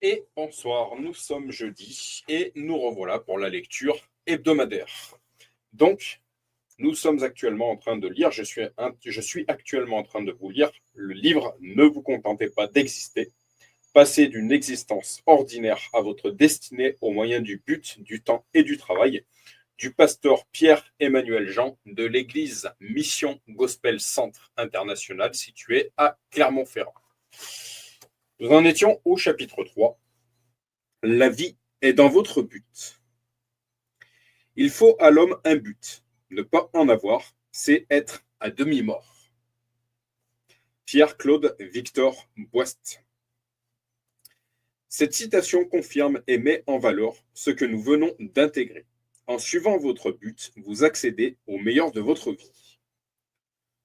Et bonsoir, nous sommes jeudi et nous revoilà pour la lecture hebdomadaire. Donc, nous sommes actuellement en train de lire, je suis actuellement en train de vous lire le livre Ne vous contentez pas d'exister, passer d'une existence ordinaire à votre destinée au moyen du but, du temps et du travail, du pasteur Pierre-Emmanuel Jean de l'église Mission Gospel Centre International située à Clermont-Ferrand. Nous en étions au chapitre 3. La vie est dans votre but. Il faut à l'homme un but. Ne pas en avoir, c'est être à demi-mort. Pierre-Claude Victor Boist. Cette citation confirme et met en valeur ce que nous venons d'intégrer. En suivant votre but, vous accédez au meilleur de votre vie.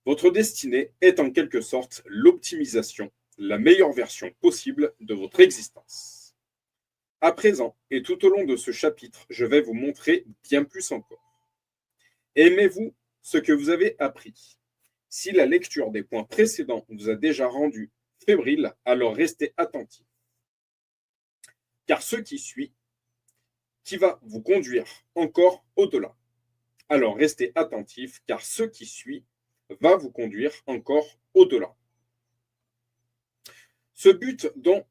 Votre destinée est en quelque sorte l'optimisation, la meilleure version possible de votre existence. À présent, et tout au long de ce chapitre, je vais vous montrer bien plus encore. Aimez-vous ce que vous avez appris? Si la lecture des points précédents vous a déjà rendu fébrile, alors restez attentif. Car ce qui va vous conduire encore au-delà. Alors restez attentif, car ce qui suit va vous conduire encore au-delà. Ce but dont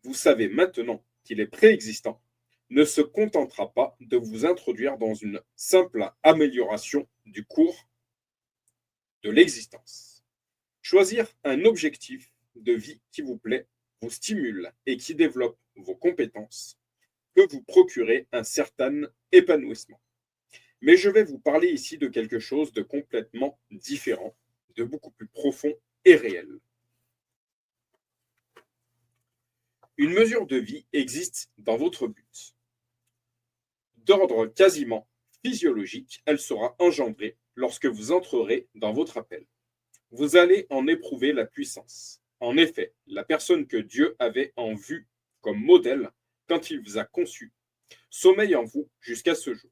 vous savez maintenant qu'il est préexistant ne se contentera pas de vous introduire dans une simple amélioration du cours de l'existence. Choisir un objectif de vie qui vous plaît, vous stimule et qui développe vos compétences peut vous procurer un certain épanouissement. Mais je vais vous parler ici de quelque chose de complètement différent, de beaucoup plus profond et réel. Une mesure de vie existe dans votre but. D'ordre quasiment physiologique, elle sera engendrée lorsque vous entrerez dans votre appel. Vous allez en éprouver la puissance. En effet, la personne que Dieu avait en vue comme modèle quand il vous a conçu sommeille en vous jusqu'à ce jour.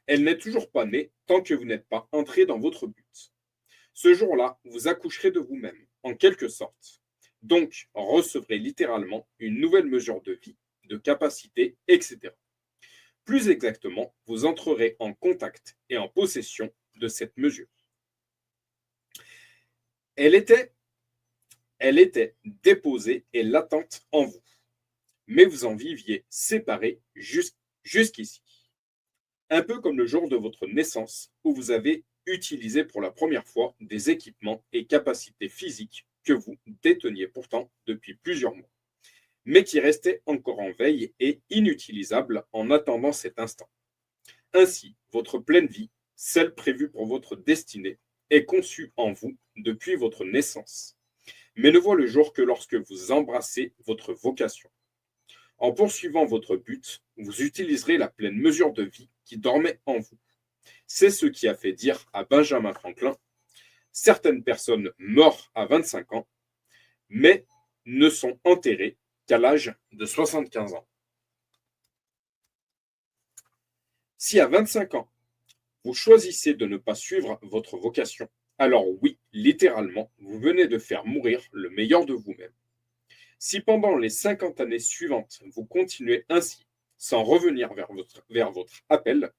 Elle n'est toujours pas née tant que vous n'êtes pas entré dans votre but. Ce jour-là, vous accoucherez de vous-même, en quelque sorte. Donc, recevrez littéralement une nouvelle mesure de vie, de capacité, etc. Plus exactement, vous entrerez en contact et en possession de cette mesure. Elle était déposée et latente en vous, mais vous en viviez séparé jusqu'ici. Un peu comme le jour de votre naissance, où vous avez utilisé pour la première fois des équipements et capacités physiques que vous déteniez pourtant depuis plusieurs mois, mais qui restaient encore en veille et inutilisables en attendant cet instant. Ainsi, votre pleine vie, celle prévue pour votre destinée, est conçue en vous depuis votre naissance, mais ne voit le jour que lorsque vous embrassez votre vocation. En poursuivant votre but, vous utiliserez la pleine mesure de vie qui dormait en vous. C'est ce qui a fait dire à Benjamin Franklin: certaines personnes meurent à 25 ans, mais ne sont enterrées qu'à l'âge de 75 ans. Si à 25 ans, vous choisissez de ne pas suivre votre vocation, alors oui, littéralement, vous venez de faire mourir le meilleur de vous-même. Si pendant les 50 années suivantes, vous continuez ainsi, sans revenir vers votre appel,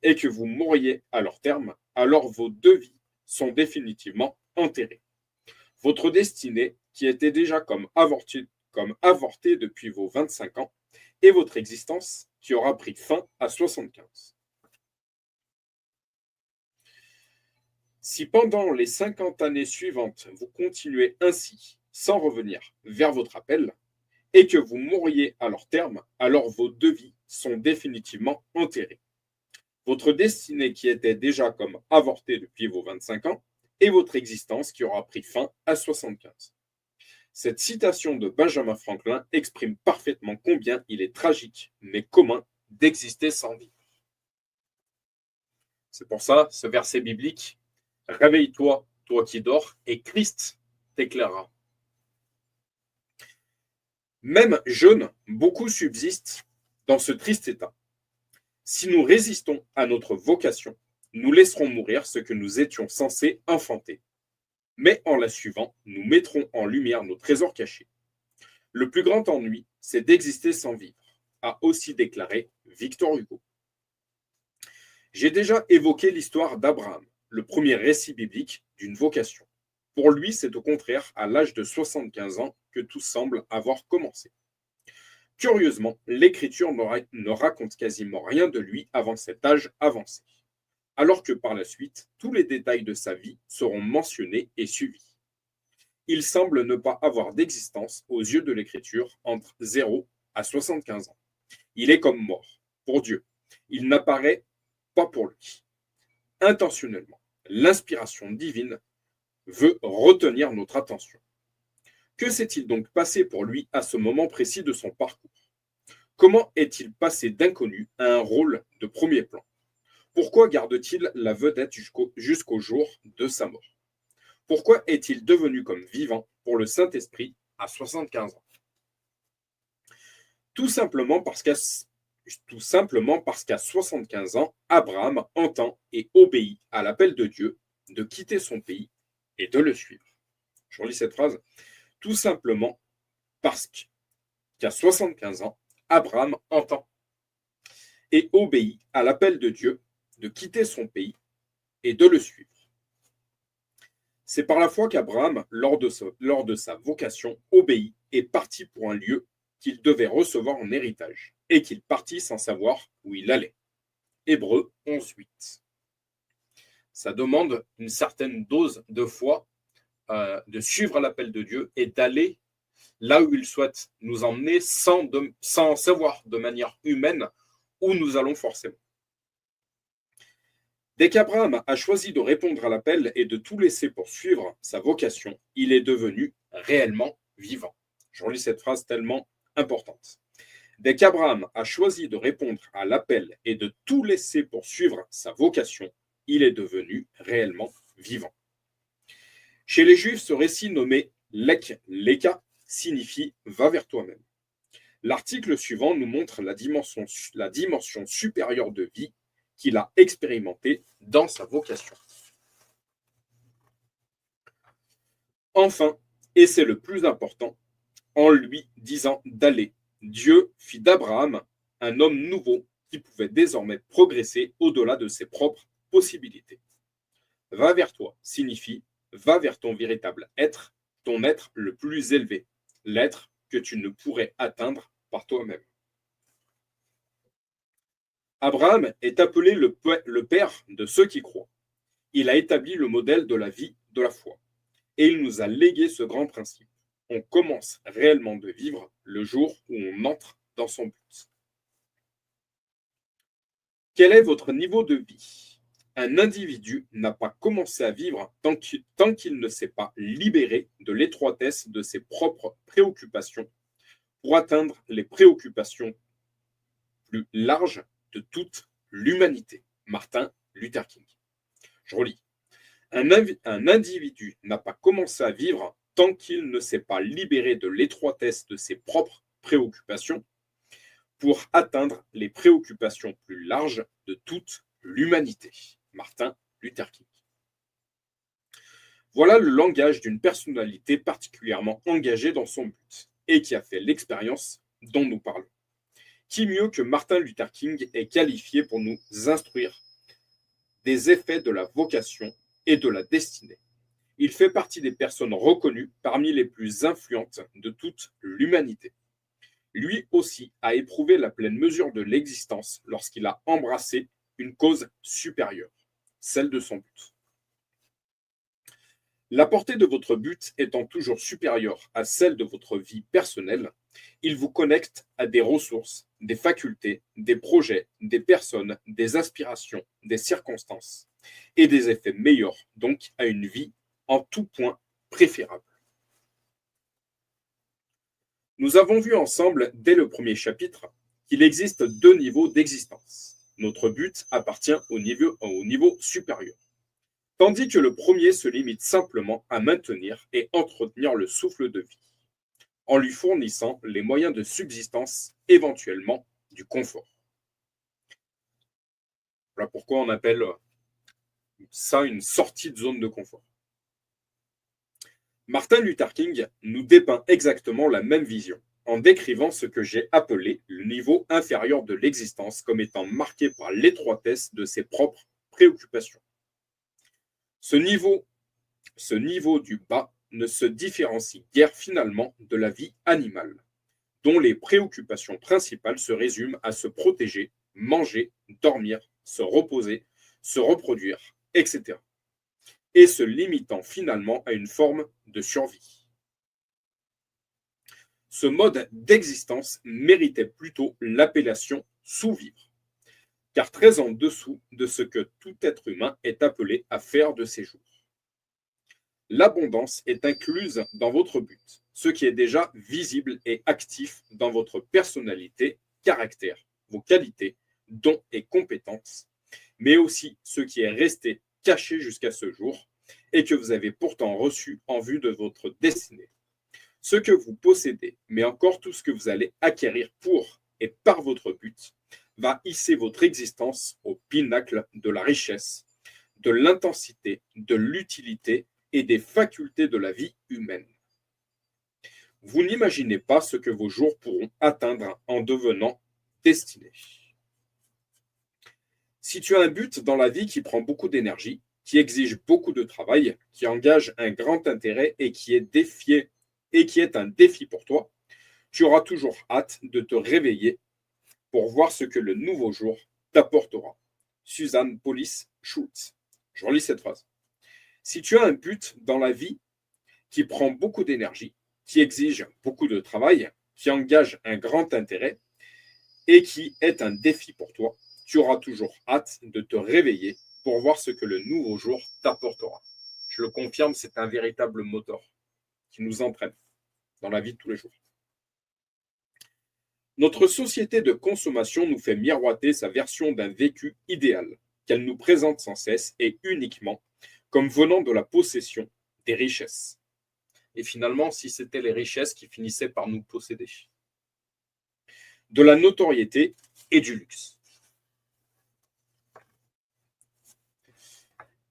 et que vous mouriez à leur terme, alors vos deux vies sont définitivement enterrées. Votre destinée, qui était déjà comme avortée depuis vos 25 ans, et votre existence, qui aura pris fin à 75. Si pendant les 50 années suivantes, vous continuez ainsi, sans revenir vers votre appel, et que vous mouriez à leur terme, alors vos deux vies sont définitivement enterrées. Votre destinée qui était déjà comme avortée depuis vos 25 ans, et votre existence qui aura pris fin à 75. Cette citation de Benjamin Franklin exprime parfaitement combien il est tragique, mais commun, d'exister sans vie. C'est pour ça, ce verset biblique: réveille-toi, toi qui dors, et Christ t'éclairera. Même jeunes, beaucoup subsistent dans ce triste état. Si nous résistons à notre vocation, nous laisserons mourir ce que nous étions censés enfanter. Mais en la suivant, nous mettrons en lumière nos trésors cachés. Le plus grand ennui, c'est d'exister sans vivre, a aussi déclaré Victor Hugo. J'ai déjà évoqué l'histoire d'Abraham, le premier récit biblique d'une vocation. Pour lui, c'est au contraire à l'âge de 75 ans que tout semble avoir commencé. Curieusement, l'Écriture ne raconte quasiment rien de lui avant cet âge avancé, alors que par la suite, tous les détails de sa vie seront mentionnés et suivis. Il semble ne pas avoir d'existence aux yeux de l'Écriture entre 0 à 75 ans. Il est comme mort, pour Dieu. Il n'apparaît pas pour lui. Intentionnellement, l'inspiration divine veut retenir notre attention. Que s'est-il donc passé pour lui à ce moment précis de son parcours? Comment est-il passé d'inconnu à un rôle de premier plan? Pourquoi garde-t-il la vedette jusqu'au jour de sa mort? Pourquoi est-il devenu comme vivant pour le Saint-Esprit à 75 ans? Tout simplement parce qu'à 75 ans, Abraham entend et obéit à l'appel de Dieu de quitter son pays et de le suivre. Je relis cette phrase. Tout simplement parce qu'à 75 ans, Abraham entend et obéit à l'appel de Dieu de quitter son pays et de le suivre. C'est par la foi qu'Abraham, lors de sa vocation, obéit et partit pour un lieu qu'il devait recevoir en héritage, et qu'il partit sans savoir où il allait. Hébreux 11.8. Ça demande une certaine dose de foi, de suivre l'appel de Dieu et d'aller là où il souhaite nous emmener sans savoir de manière humaine où nous allons forcément. Dès qu'Abraham a choisi de répondre à l'appel et de tout laisser pour suivre sa vocation, il est devenu réellement vivant. Je relis cette phrase tellement importante. Dès qu'Abraham a choisi de répondre à l'appel et de tout laisser pour suivre sa vocation, il est devenu réellement vivant. Chez les Juifs, ce récit nommé Lek Leka signifie « va vers toi-même ». L'article suivant nous montre la dimension supérieure de vie qu'il a expérimentée dans sa vocation. Enfin, et c'est le plus important, en lui disant d'aller, Dieu fit d'Abraham un homme nouveau qui pouvait désormais progresser au-delà de ses propres possibilités. Va vers toi signifie va vers ton véritable être, ton être le plus élevé, l'être que tu ne pourrais atteindre par toi-même. Abraham est appelé le père de ceux qui croient. Il a établi le modèle de la vie de la foi. Et il nous a légué ce grand principe. On commence réellement de vivre le jour où on entre dans son but. Quel est votre niveau de vie? Un individu n'a pas commencé à vivre tant qu'il ne s'est pas libéré de l'étroitesse de ses propres préoccupations pour atteindre les préoccupations plus larges de toute l'humanité. Martin Luther King. Je relis. Un individu n'a pas commencé à vivre tant qu'il ne s'est pas libéré de l'étroitesse de ses propres préoccupations pour atteindre les préoccupations plus larges de toute l'humanité. Martin Luther King. Voilà le langage d'une personnalité particulièrement engagée dans son but et qui a fait l'expérience dont nous parlons. Qui mieux que Martin Luther King est qualifié pour nous instruire des effets de la vocation et de la destinée. Il fait partie des personnes reconnues parmi les plus influentes de toute l'humanité. Lui aussi a éprouvé la pleine mesure de l'existence lorsqu'il a embrassé une cause supérieure, celle de son but. La portée de votre but étant toujours supérieure à celle de votre vie personnelle, il vous connecte à des ressources, des facultés, des projets, des personnes, des aspirations, des circonstances et des effets meilleurs, donc à une vie en tout point préférable. Nous avons vu ensemble, dès le premier chapitre, qu'il existe deux niveaux d'existence. Notre but appartient au niveau supérieur, tandis que le premier se limite simplement à maintenir et entretenir le souffle de vie, en lui fournissant les moyens de subsistance, éventuellement du confort. Voilà pourquoi on appelle ça une sortie de zone de confort. Martin Luther King nous dépeint exactement la même vision. en décrivant ce que j'ai appelé le niveau inférieur de l'existence comme étant marqué par l'étroitesse de ses propres préoccupations. Ce niveau, ce niveau du bas ne se différencie guère finalement de la vie animale, dont les préoccupations principales se résument à se protéger, manger, dormir, se reposer, se reproduire, etc., et se limitant finalement à une forme de survie. Ce mode d'existence méritait plutôt l'appellation sous-vivre, car très en dessous de ce que tout être humain est appelé à faire de ses jours. L'abondance est incluse dans votre but, ce qui est déjà visible et actif dans votre personnalité, caractère, vos qualités, dons et compétences, mais aussi ce qui est resté caché jusqu'à ce jour et que vous avez pourtant reçu en vue de votre destinée. Ce que vous possédez, mais encore tout ce que vous allez acquérir pour et par votre but, va hisser votre existence au pinacle de la richesse, de l'intensité, de l'utilité et des facultés de la vie humaine. Vous n'imaginez pas ce que vos jours pourront atteindre en devenant destinés. Si tu as un but dans la vie qui prend beaucoup d'énergie, qui exige beaucoup de travail, qui engage un grand intérêt et qui est un défi pour toi, tu auras toujours hâte de te réveiller pour voir ce que le nouveau jour t'apportera. Suzanne Police Schultz. Je relis cette phrase. Si tu as un but dans la vie qui prend beaucoup d'énergie, qui exige beaucoup de travail, qui engage un grand intérêt et qui est un défi pour toi, tu auras toujours hâte de te réveiller pour voir ce que le nouveau jour t'apportera. Je le confirme, c'est un véritable moteur qui nous entraîne dans la vie de tous les jours. Notre société de consommation nous fait miroiter sa version d'un vécu idéal, qu'elle nous présente sans cesse et uniquement comme venant de la possession des richesses. Et finalement, si c'était les richesses qui finissaient par nous posséder. De la notoriété et du luxe.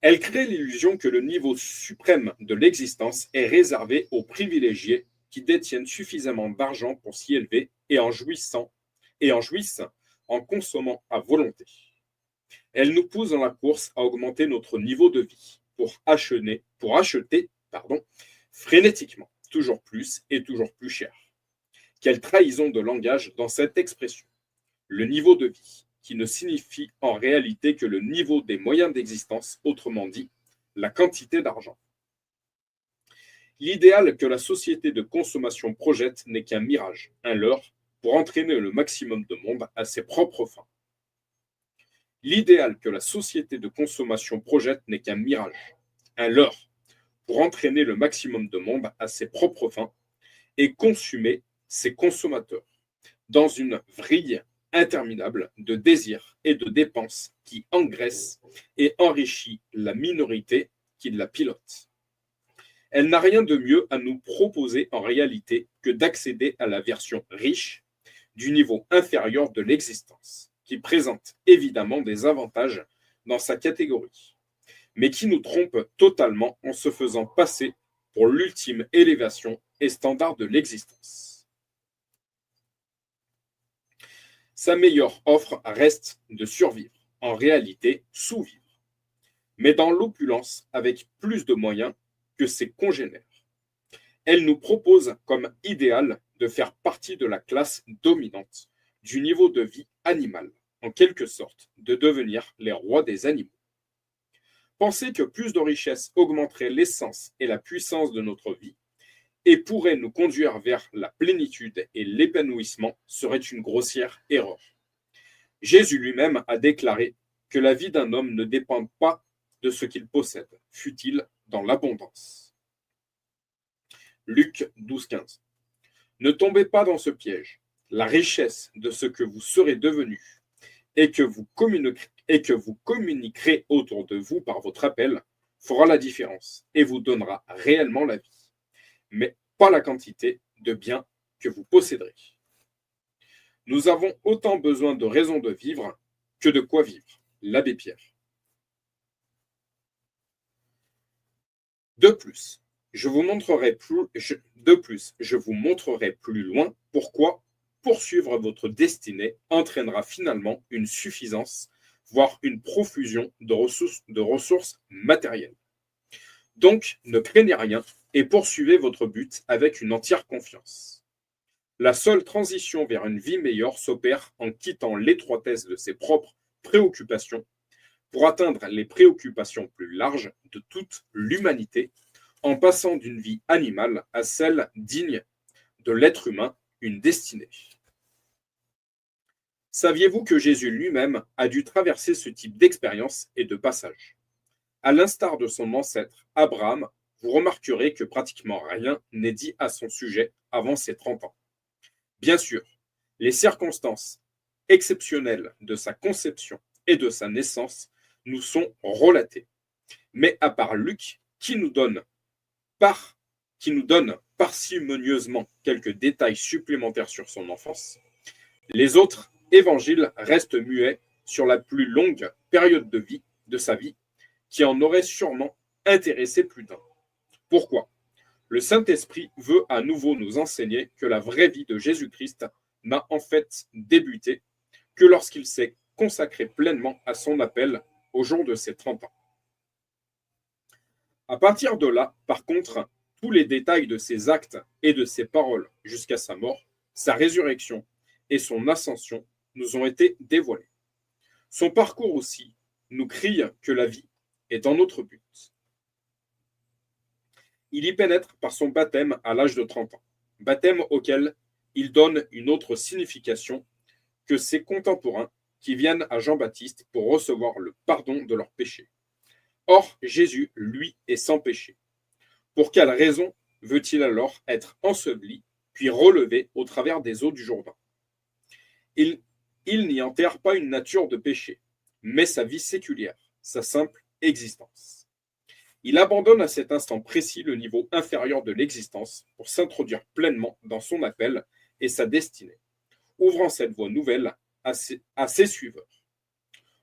Elle crée l'illusion que le niveau suprême de l'existence est réservé aux privilégiés qui détiennent suffisamment d'argent pour s'y élever et en jouissent en consommant à volonté. Elle nous pousse dans la course à augmenter notre niveau de vie pour acheter frénétiquement, toujours plus et toujours plus cher. Quelle trahison de langage dans cette expression. Le niveau de vie, qui ne signifie en réalité que le niveau des moyens d'existence, autrement dit, la quantité d'argent. L'idéal que la société de consommation projette n'est qu'un mirage, un leurre, pour entraîner le maximum de monde à ses propres fins. L'idéal que la société de consommation projette n'est qu'un mirage, un leurre, pour entraîner le maximum de monde à ses propres fins et consumer ses consommateurs dans une vrille interminable de désirs et de dépenses qui engraisse et enrichit la minorité qui la pilote. Elle n'a rien de mieux à nous proposer en réalité que d'accéder à la version riche du niveau inférieur de l'existence, qui présente évidemment des avantages dans sa catégorie, mais qui nous trompe totalement en se faisant passer pour l'ultime élévation et standard de l'existence. Sa meilleure offre reste de survivre, en réalité sous-vivre, mais dans l'opulence avec plus de moyens que ses congénères. Elle nous propose comme idéal de faire partie de la classe dominante du niveau de vie animal, en quelque sorte de devenir les rois des animaux. Penser que plus de richesses augmenterait l'essence et la puissance de notre vie et pourrait nous conduire vers la plénitude et l'épanouissement serait une grossière erreur. Jésus lui-même a déclaré que la vie d'un homme ne dépend pas de ce qu'il possède, fût-il dans l'abondance. Luc 12,15. Ne tombez pas dans ce piège. La richesse de ce que vous serez devenu et que vous communiquerez autour de vous par votre appel fera la différence et vous donnera réellement la vie, mais pas la quantité de biens que vous posséderez. Nous avons autant besoin de raisons de vivre que de quoi vivre. L'abbé Pierre. De plus, De plus, je vous montrerai plus loin pourquoi poursuivre votre destinée entraînera finalement une suffisance, voire une profusion de ressources matérielles. Donc, ne craignez rien et poursuivez votre but avec une entière confiance. La seule transition vers une vie meilleure s'opère en quittant l'étroitesse de ses propres préoccupations pour atteindre les préoccupations plus larges de toute l'humanité, en passant d'une vie animale à celle digne de l'être humain, une destinée. Saviez-vous que Jésus lui-même a dû traverser ce type d'expérience et de passage? À l'instar de son ancêtre Abraham, vous remarquerez que pratiquement rien n'est dit à son sujet avant ses 30 ans. Bien sûr, les circonstances exceptionnelles de sa conception et de sa naissance nous sont relatées. Mais à part Luc, qui nous donne parcimonieusement quelques détails supplémentaires sur son enfance, les autres évangiles restent muets sur la plus longue période de sa vie, qui en aurait sûrement intéressé plus d'un. Pourquoi? Le Saint-Esprit veut à nouveau nous enseigner que la vraie vie de Jésus-Christ n'a en fait débuté que lorsqu'il s'est consacré pleinement à son appel au jour de ses 30 ans. À partir de là, par contre, tous les détails de ses actes et de ses paroles jusqu'à sa mort, sa résurrection et son ascension nous ont été dévoilés. Son parcours aussi nous crie que la vie est dans notre but. Il y pénètre par son baptême à l'âge de 30 ans, baptême auquel il donne une autre signification que ses contemporains qui viennent à Jean-Baptiste pour recevoir le pardon de leurs péchés. Or, Jésus, lui, est sans péché. Pour quelle raison veut-il alors être enseveli, puis relevé au travers des eaux du Jourdain? Il n'y enterre pas une nature de péché, mais sa vie séculière, sa simple existence. Il abandonne à cet instant précis le niveau inférieur de l'existence pour s'introduire pleinement dans son appel et sa destinée, ouvrant cette voie nouvelle à ses suiveurs.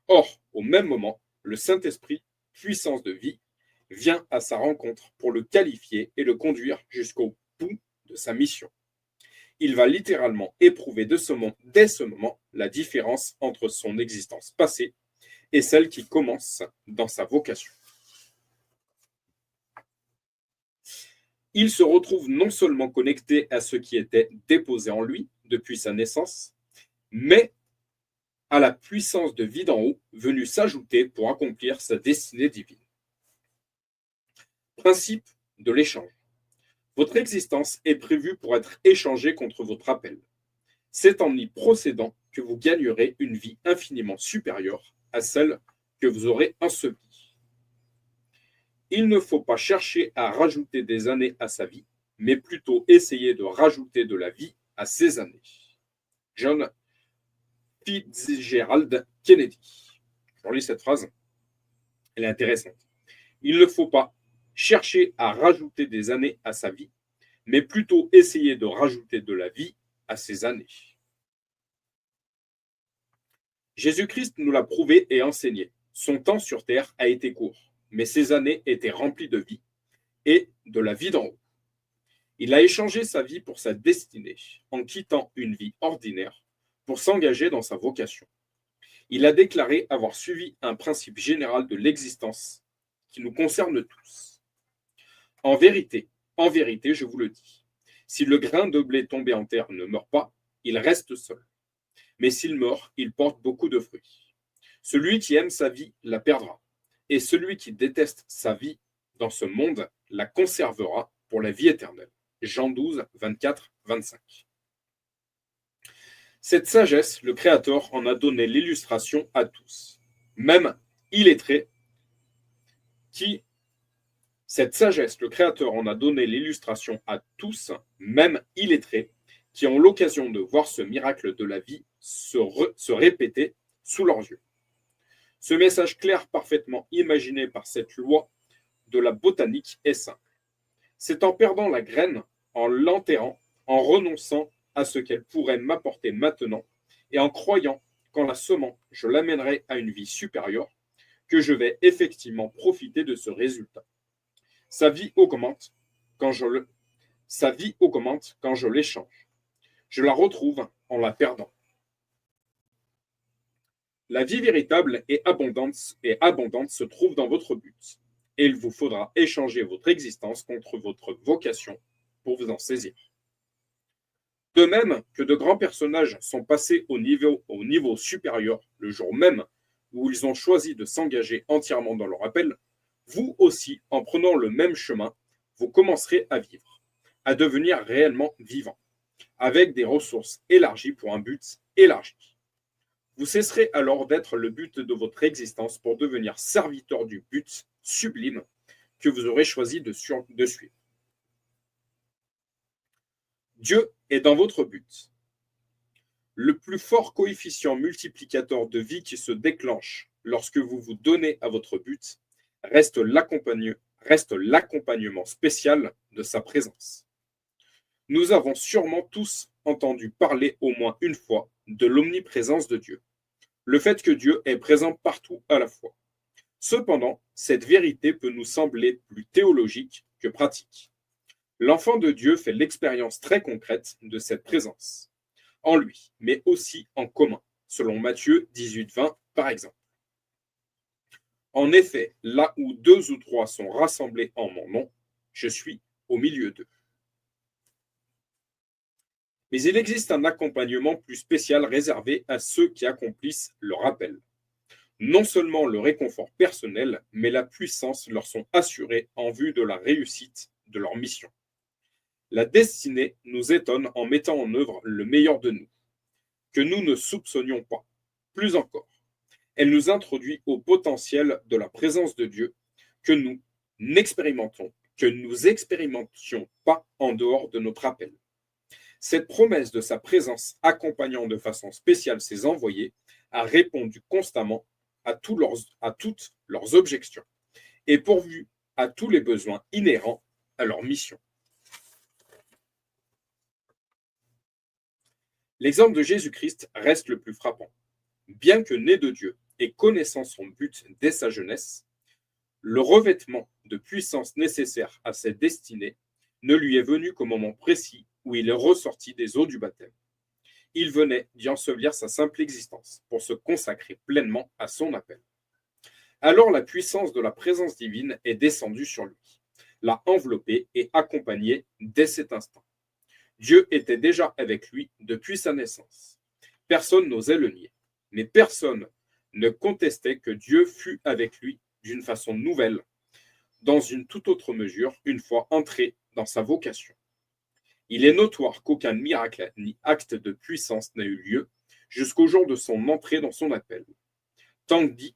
Or, au même moment, le Saint-Esprit, puissance de vie, vient à sa rencontre pour le qualifier et le conduire jusqu'au bout de sa mission. Il va littéralement éprouver dès ce moment la différence entre son existence passée et celle qui commence dans sa vocation. Il se retrouve non seulement connecté à ce qui était déposé en lui depuis sa naissance, mais à la puissance de vie d'en haut venue s'ajouter pour accomplir sa destinée divine. Principe de l'échange. Votre existence est prévue pour être échangée contre votre appel. C'est en y procédant que vous gagnerez une vie infiniment supérieure à celle que vous aurez ensevelie. Il ne faut pas chercher à rajouter des années à sa vie, mais plutôt essayer de rajouter de la vie à ses années. John Fitzgerald Kennedy. Je relis cette phrase, elle est intéressante. Il ne faut pas chercher à rajouter des années à sa vie, mais plutôt essayer de rajouter de la vie à ses années. Jésus-Christ nous l'a prouvé et enseigné. Son temps sur terre a été court, mais ses années étaient remplies de vie et de la vie d'en haut. Il a échangé sa vie pour sa destinée, en quittant une vie ordinaire pour s'engager dans sa vocation. Il a déclaré avoir suivi un principe général de l'existence qui nous concerne tous. En vérité, je vous le dis, si le grain de blé tombé en terre ne meurt pas, il reste seul. Mais s'il meurt, il porte beaucoup de fruits. Celui qui aime sa vie la perdra, et celui qui déteste sa vie dans ce monde la conservera pour la vie éternelle. Jean 12, 24, 25. Cette sagesse, le Créateur en a donné l'illustration à tous, même illettrés, Cette sagesse, le Créateur en a donné l'illustration à tous, même illettrés, qui ont l'occasion de voir ce miracle de la vie se répéter sous leurs yeux. Ce message clair, parfaitement imaginé par cette loi de la botanique, est simple. C'est en perdant la graine, en l'enterrant, en renonçant à ce qu'elle pourrait m'apporter maintenant, et en croyant qu'en la semant, je l'amènerai à une vie supérieure, que je vais effectivement profiter de ce résultat. Sa vie augmente, quand sa vie augmente quand je l'échange. Je la retrouve en la perdant. La vie véritable et abondante se trouve dans votre but. Et il vous faudra échanger votre existence contre votre vocation pour vous en saisir. De même que de grands personnages sont passés au niveau supérieur le jour même où ils ont choisi de s'engager entièrement dans leur appel, vous aussi, en prenant le même chemin, vous commencerez à vivre, à devenir réellement vivant, avec des ressources élargies pour un but élargi. Vous cesserez alors d'être le but de votre existence pour devenir serviteur du but sublime que vous aurez choisi de suivre. Dieu est dans votre but. Le plus fort coefficient multiplicateur de vie qui se déclenche lorsque vous vous donnez à votre but reste l'accompagnement spécial de sa présence. Nous avons sûrement tous entendu parler au moins une fois de l'omniprésence de Dieu, le fait que Dieu est présent partout à la fois. Cependant, cette vérité peut nous sembler plus théologique que pratique. L'enfant de Dieu fait l'expérience très concrète de cette présence, en lui, mais aussi en commun, selon Matthieu 18-20 par exemple. En effet, là où 2 ou 3 sont rassemblés en mon nom, je suis au milieu d'eux. Mais il existe un accompagnement plus spécial réservé à ceux qui accomplissent leur appel. Non seulement le réconfort personnel, mais la puissance leur sont assurées en vue de la réussite de leur mission. La destinée nous étonne en mettant en œuvre le meilleur de nous, que nous ne soupçonnions pas. Plus encore, elle nous introduit au potentiel de la présence de Dieu que nous n'expérimentions pas en dehors de notre appel. Cette promesse de sa présence accompagnant de façon spéciale ses envoyés a répondu constamment à toutes leurs objections et pourvu à tous les besoins inhérents à leur mission. L'exemple de Jésus-Christ reste le plus frappant. Bien que né de Dieu et connaissant son but dès sa jeunesse, le revêtement de puissance nécessaire à cette destinée ne lui est venu qu'au moment précis où il est ressorti des eaux du baptême. Il venait d'y ensevelir sa simple existence pour se consacrer pleinement à son appel. Alors la puissance de la présence divine est descendue sur lui, l'a enveloppé et accompagné dès cet instant. Dieu était déjà avec lui depuis sa naissance. Personne n'osait le nier, mais personne ne contestait que Dieu fût avec lui d'une façon nouvelle, dans une toute autre mesure, une fois entré dans sa vocation. Il est notoire qu'aucun miracle ni acte de puissance n'a eu lieu jusqu'au jour de son entrée dans son appel, tandis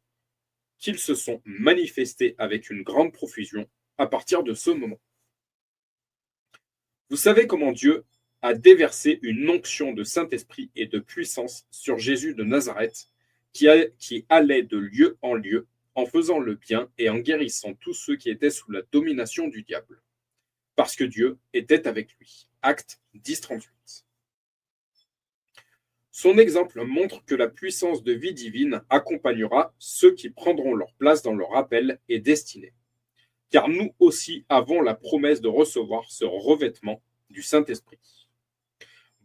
qu'ils se sont manifestés avec une grande profusion à partir de ce moment. Vous savez comment Dieu a déversé une onction de Saint-Esprit et de puissance sur Jésus de Nazareth, qui allait de lieu en lieu, en faisant le bien et en guérissant tous ceux qui étaient sous la domination du diable, parce que Dieu était avec lui. Acte 10-38. Son exemple montre que la puissance de vie divine accompagnera ceux qui prendront leur place dans leur appel et destinée. Car nous aussi avons la promesse de recevoir ce revêtement du Saint-Esprit.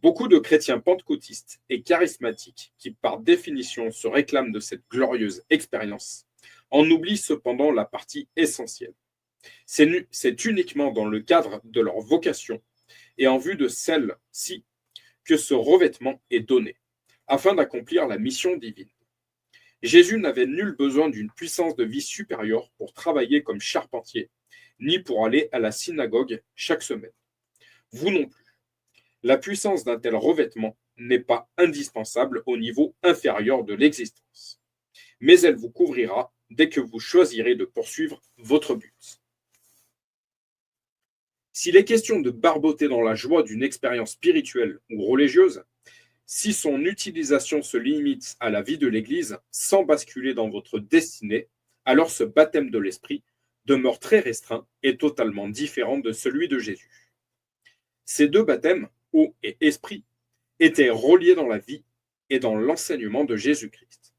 Beaucoup de chrétiens pentecôtistes et charismatiques qui, par définition, se réclament de cette glorieuse expérience, en oublient cependant la partie essentielle. C'est uniquement dans le cadre de leur vocation et en vue de celle-ci que ce revêtement est donné, afin d'accomplir la mission divine. Jésus n'avait nul besoin d'une puissance de vie supérieure pour travailler comme charpentier, ni pour aller à la synagogue chaque semaine. Vous non plus. La puissance d'un tel revêtement n'est pas indispensable au niveau inférieur de l'existence, mais elle vous couvrira dès que vous choisirez de poursuivre votre but. S'il est question de barboter dans la joie d'une expérience spirituelle ou religieuse, si son utilisation se limite à la vie de l'Église sans basculer dans votre destinée, alors ce baptême de l'Esprit demeure très restreint et totalement différent de celui de Jésus. Ces deux baptêmes, eau et esprit, étaient reliés dans la vie et dans l'enseignement de Jésus-Christ.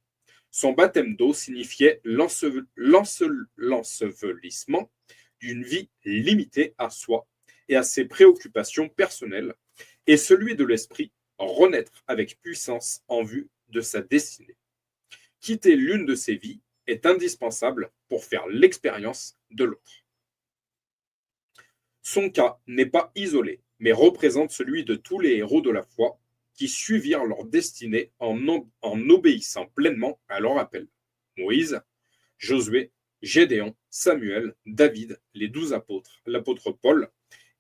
Son baptême d'eau signifiait l'ensevelissement d'une vie limitée à soi et à ses préoccupations personnelles, et celui de l'esprit renaître avec puissance en vue de sa destinée. Quitter l'une de ces vies est indispensable pour faire l'expérience de l'autre. Son cas n'est pas isolé, mais représente celui de tous les héros de la foi qui suivirent leur destinée en obéissant pleinement à leur appel. Moïse, Josué, Gédéon, Samuel, David, les 12 apôtres, l'apôtre Paul,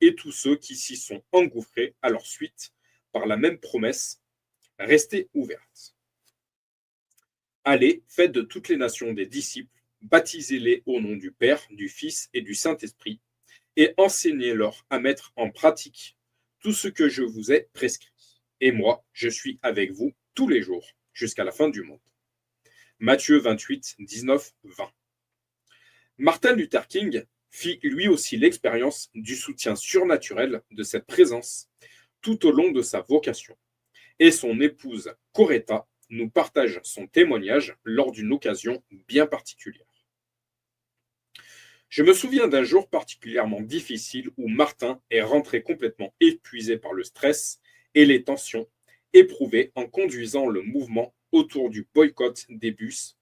et tous ceux qui s'y sont engouffrés à leur suite par la même promesse, restez ouvertes. Allez, faites de toutes les nations des disciples, baptisez-les au nom du Père, du Fils et du Saint-Esprit, et enseignez-leur à mettre en pratique tout ce que je vous ai prescrit. Et moi, je suis avec vous tous les jours, jusqu'à la fin du monde. Matthieu 28, 19, 20. Martin Luther King fit lui aussi l'expérience du soutien surnaturel de cette présence tout au long de sa vocation. Et son épouse Coretta nous partage son témoignage lors d'une occasion bien particulière. Je me souviens d'un jour particulièrement difficile où Martin est rentré complètement épuisé par le stress et les tensions éprouvées en conduisant le mouvement autour du boycott des bus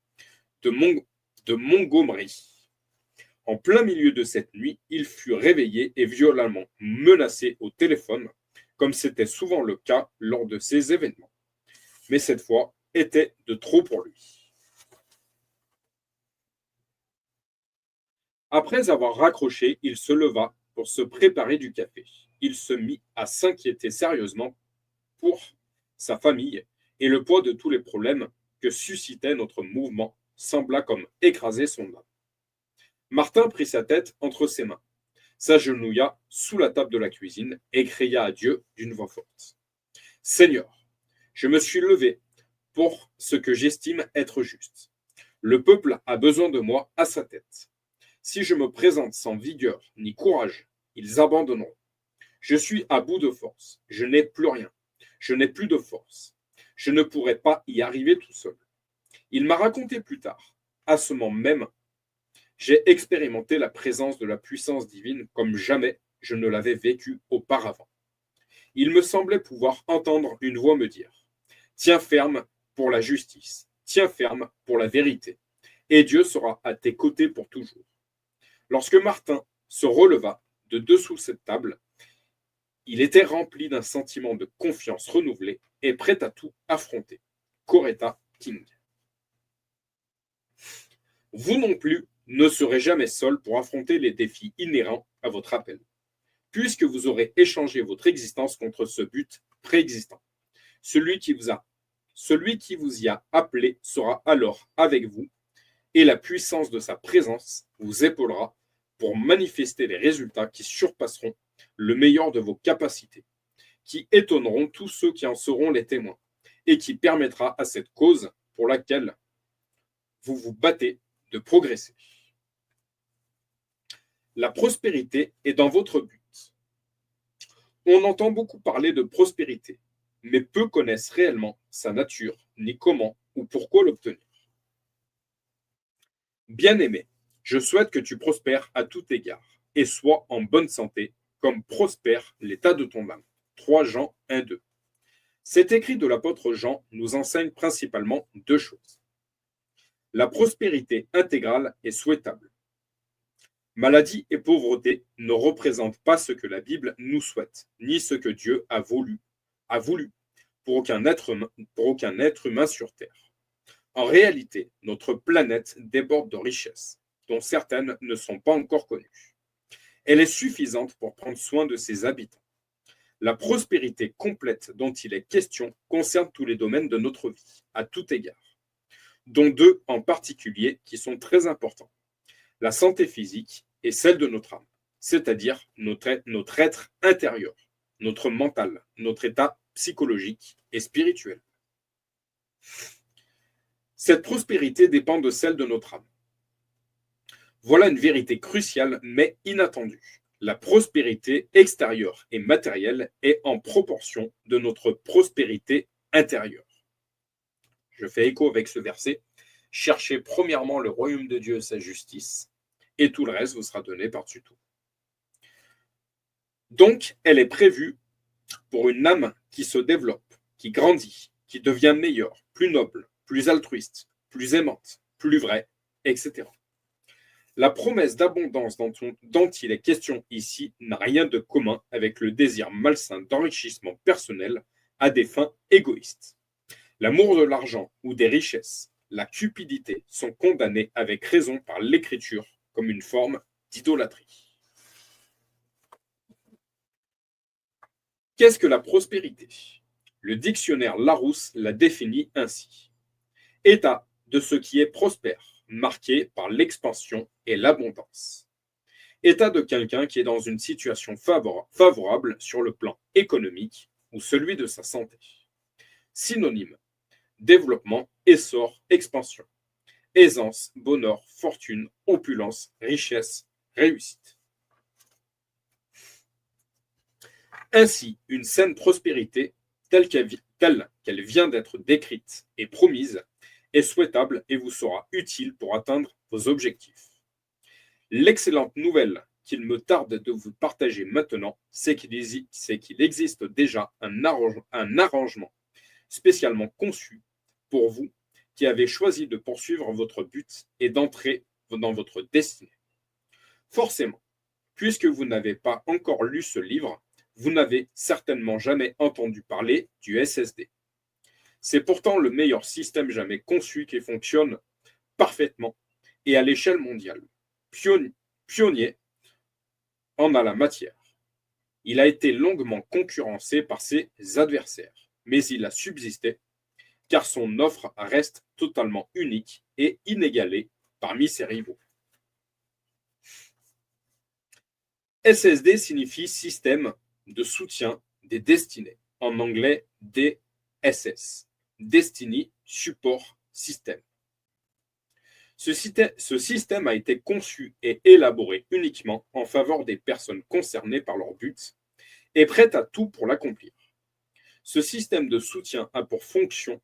de Montgomery. En plein milieu de cette nuit, il fut réveillé et violemment menacé au téléphone, comme c'était souvent le cas lors de ces événements. Mais cette fois était de trop pour lui. Après avoir raccroché, il se leva pour se préparer du café. Il se mit à s'inquiéter sérieusement pour sa famille et le poids de tous les problèmes que suscitait notre mouvement sembla comme écraser son âme. Martin prit sa tête entre ses mains, s'agenouilla sous la table de la cuisine et cria à Dieu d'une voix forte. « Seigneur, je me suis levé pour ce que j'estime être juste. Le peuple a besoin de moi à sa tête. Si je me présente sans vigueur ni courage, ils abandonneront. Je suis à bout de force. Je n'ai plus rien. Je n'ai plus de force. Je ne pourrai pas y arriver tout seul. » Il m'a raconté plus tard, à ce moment même, j'ai expérimenté la présence de la puissance divine comme jamais je ne l'avais vécu auparavant. Il me semblait pouvoir entendre une voix me dire « Tiens ferme pour la justice, tiens ferme pour la vérité, et Dieu sera à tes côtés pour toujours. » Lorsque Martin se releva de dessous cette table, il était rempli d'un sentiment de confiance renouvelée et prêt à tout affronter. Coretta King. Vous non plus ne serez jamais seul pour affronter les défis inhérents à votre appel, puisque vous aurez échangé votre existence contre ce but préexistant. Celui qui vous y a appelé sera alors avec vous, et la puissance de sa présence vous épaulera pour manifester les résultats qui surpasseront le meilleur de vos capacités, qui étonneront tous ceux qui en seront les témoins, et qui permettra à cette cause pour laquelle vous vous battez de progresser. La prospérité est dans votre but. On entend beaucoup parler de prospérité, mais peu connaissent réellement sa nature, ni comment ou pourquoi l'obtenir. Bien-aimé, je souhaite que tu prospères à tout égard et sois en bonne santé, comme prospère l'état de ton âme. 3 Jean 1-2. Cet écrit de l'apôtre Jean nous enseigne principalement 2 choses. La prospérité intégrale est souhaitable. Maladie et pauvreté ne représentent pas ce que la Bible nous souhaite, ni ce que Dieu a voulu pour aucun être humain sur Terre. En réalité, notre planète déborde de richesses, dont certaines ne sont pas encore connues. Elle est suffisante pour prendre soin de ses habitants. La prospérité complète dont il est question concerne tous les domaines de notre vie, à tout égard, dont 2 en particulier qui sont très importants. La santé physique et celle de notre âme, c'est-à-dire notre être intérieur, notre mental, notre état psychologique et spirituel. Cette prospérité dépend de celle de notre âme. Voilà une vérité cruciale mais inattendue. La prospérité extérieure et matérielle est en proportion de notre prospérité intérieure. Je fais écho avec ce verset. Cherchez premièrement le royaume de Dieu et sa justice, et tout le reste vous sera donné par-dessus tout. Donc, elle est prévue pour une âme qui se développe, qui grandit, qui devient meilleure, plus noble, plus altruiste, plus aimante, plus vraie, etc. La promesse d'abondance dont il est question ici n'a rien de commun avec le désir malsain d'enrichissement personnel à des fins égoïstes. L'amour de l'argent ou des richesses, la cupidité sont condamnés avec raison par l'Écriture comme une forme d'idolâtrie. Qu'est-ce que la prospérité? Le dictionnaire Larousse la définit ainsi. État de ce qui est prospère, marqué par l'expansion et l'abondance. État de quelqu'un qui est dans une situation favorable sur le plan économique ou celui de sa santé. Synonyme: développement, essor, expansion. Aisance, bonheur, fortune, opulence, richesse, réussite. Ainsi, une saine prospérité, telle qu'elle vient d'être décrite et promise, est souhaitable et vous sera utile pour atteindre vos objectifs. L'excellente nouvelle qu'il me tarde de vous partager maintenant, c'est qu'il existe déjà un arrangement spécialement conçu pour vous qui avez choisi de poursuivre votre but et d'entrer dans votre destinée. Forcément, puisque vous n'avez pas encore lu ce livre, vous n'avez certainement jamais entendu parler du SSD. C'est pourtant le meilleur système jamais conçu qui fonctionne parfaitement et à l'échelle mondiale. Pionnier en a la matière. Il a été longuement concurrencé par ses adversaires, mais il a subsisté car son offre reste totalement unique et inégalée parmi ses rivaux. SSD signifie système de soutien des destinées, en anglais DSS, Destiny Support System. Ce système a été conçu et élaboré uniquement en faveur des personnes concernées par leur but et prêtes à tout pour l'accomplir. Ce système de soutien a pour fonction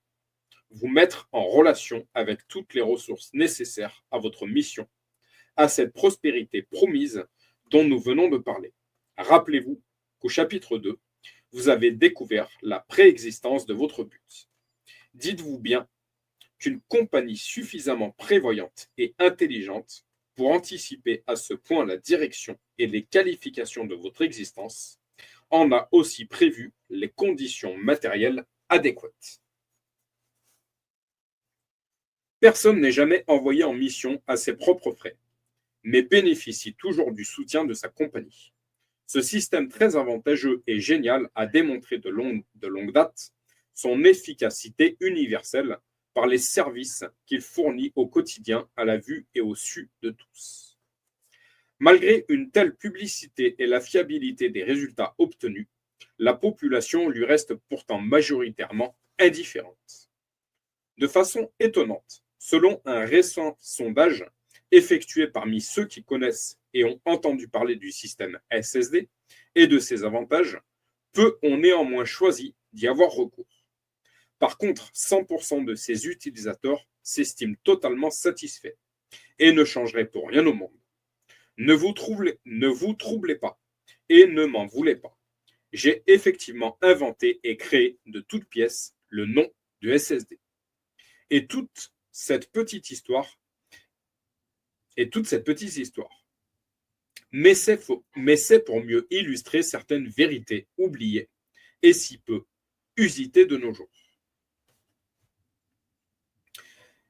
vous mettre en relation avec toutes les ressources nécessaires à votre mission, à cette prospérité promise dont nous venons de parler. Rappelez-vous qu'au chapitre 2, vous avez découvert la préexistence de votre but. Dites-vous bien qu'une compagnie suffisamment prévoyante et intelligente pour anticiper à ce point la direction et les qualifications de votre existence en a aussi prévu les conditions matérielles adéquates. Personne n'est jamais envoyé en mission à ses propres frais, mais bénéficie toujours du soutien de sa compagnie. Ce système très avantageux et génial a démontré de longue date son efficacité universelle par les services qu'il fournit au quotidien à la vue et au su de tous. Malgré une telle publicité et la fiabilité des résultats obtenus, la population lui reste pourtant majoritairement indifférente. De façon étonnante, selon un récent sondage effectué parmi ceux qui connaissent et ont entendu parler du système SSD et de ses avantages, peu ont néanmoins choisi d'y avoir recours. Par contre, 100% de ses utilisateurs s'estiment totalement satisfaits et ne changeraient pour rien au monde. Ne vous troublez pas et ne m'en voulez pas. J'ai effectivement inventé et créé de toutes pièces le nom de SSD. Et toute cette petite histoire. Mais c'est pour mieux illustrer certaines vérités oubliées et si peu usitées de nos jours.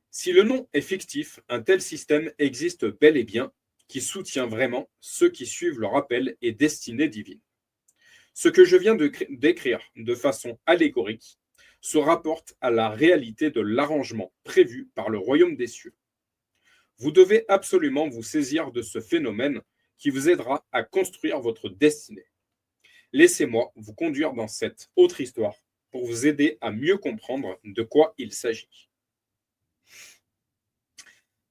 Si le nom est fictif, un tel système existe bel et bien qui soutient vraiment ceux qui suivent leur appel et destinée divine. Ce que je viens de décrire de façon allégorique se rapporte à la réalité de l'arrangement prévu par le royaume des cieux. Vous devez absolument vous saisir de ce phénomène qui vous aidera à construire votre destinée. Laissez-moi vous conduire dans cette autre histoire pour vous aider à mieux comprendre de quoi il s'agit.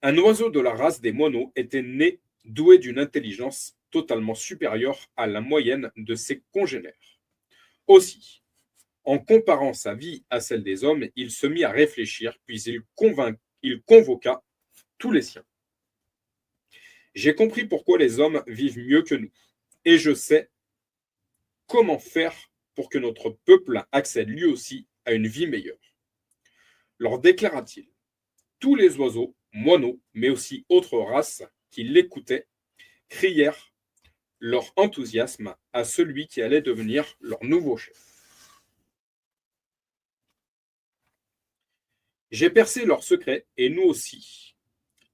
Un oiseau de la race des moineaux était né doué d'une intelligence totalement supérieure à la moyenne de ses congénères. Aussi, en comparant sa vie à celle des hommes, il se mit à réfléchir, puis il convoqua tous les siens. J'ai compris pourquoi les hommes vivent mieux que nous, et je sais comment faire pour que notre peuple accède lui aussi à une vie meilleure. Leur déclara-t-il. Tous les oiseaux, moineaux, mais aussi autres races qui l'écoutaient, crièrent leur enthousiasme à celui qui allait devenir leur nouveau chef. J'ai percé leur secret et nous aussi.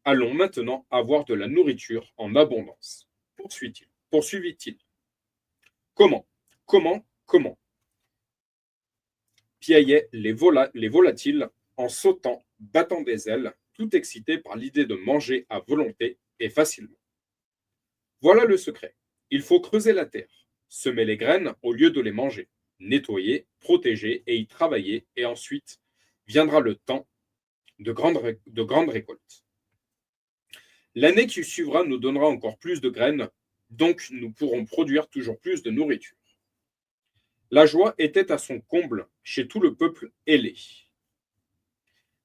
Allons maintenant avoir de la nourriture en abondance. Poursuivit-il. Comment? Comment? Piaillaient les volatiles en sautant, battant des ailes, tout excités par l'idée de manger à volonté et facilement. Voilà le secret. Il faut creuser la terre, semer les graines au lieu de les manger, nettoyer, protéger et y travailler, et ensuite viendra le temps de grandes récoltes. L'année qui suivra nous donnera encore plus de graines, donc nous pourrons produire toujours plus de nourriture. La joie était à son comble chez tout le peuple ailé.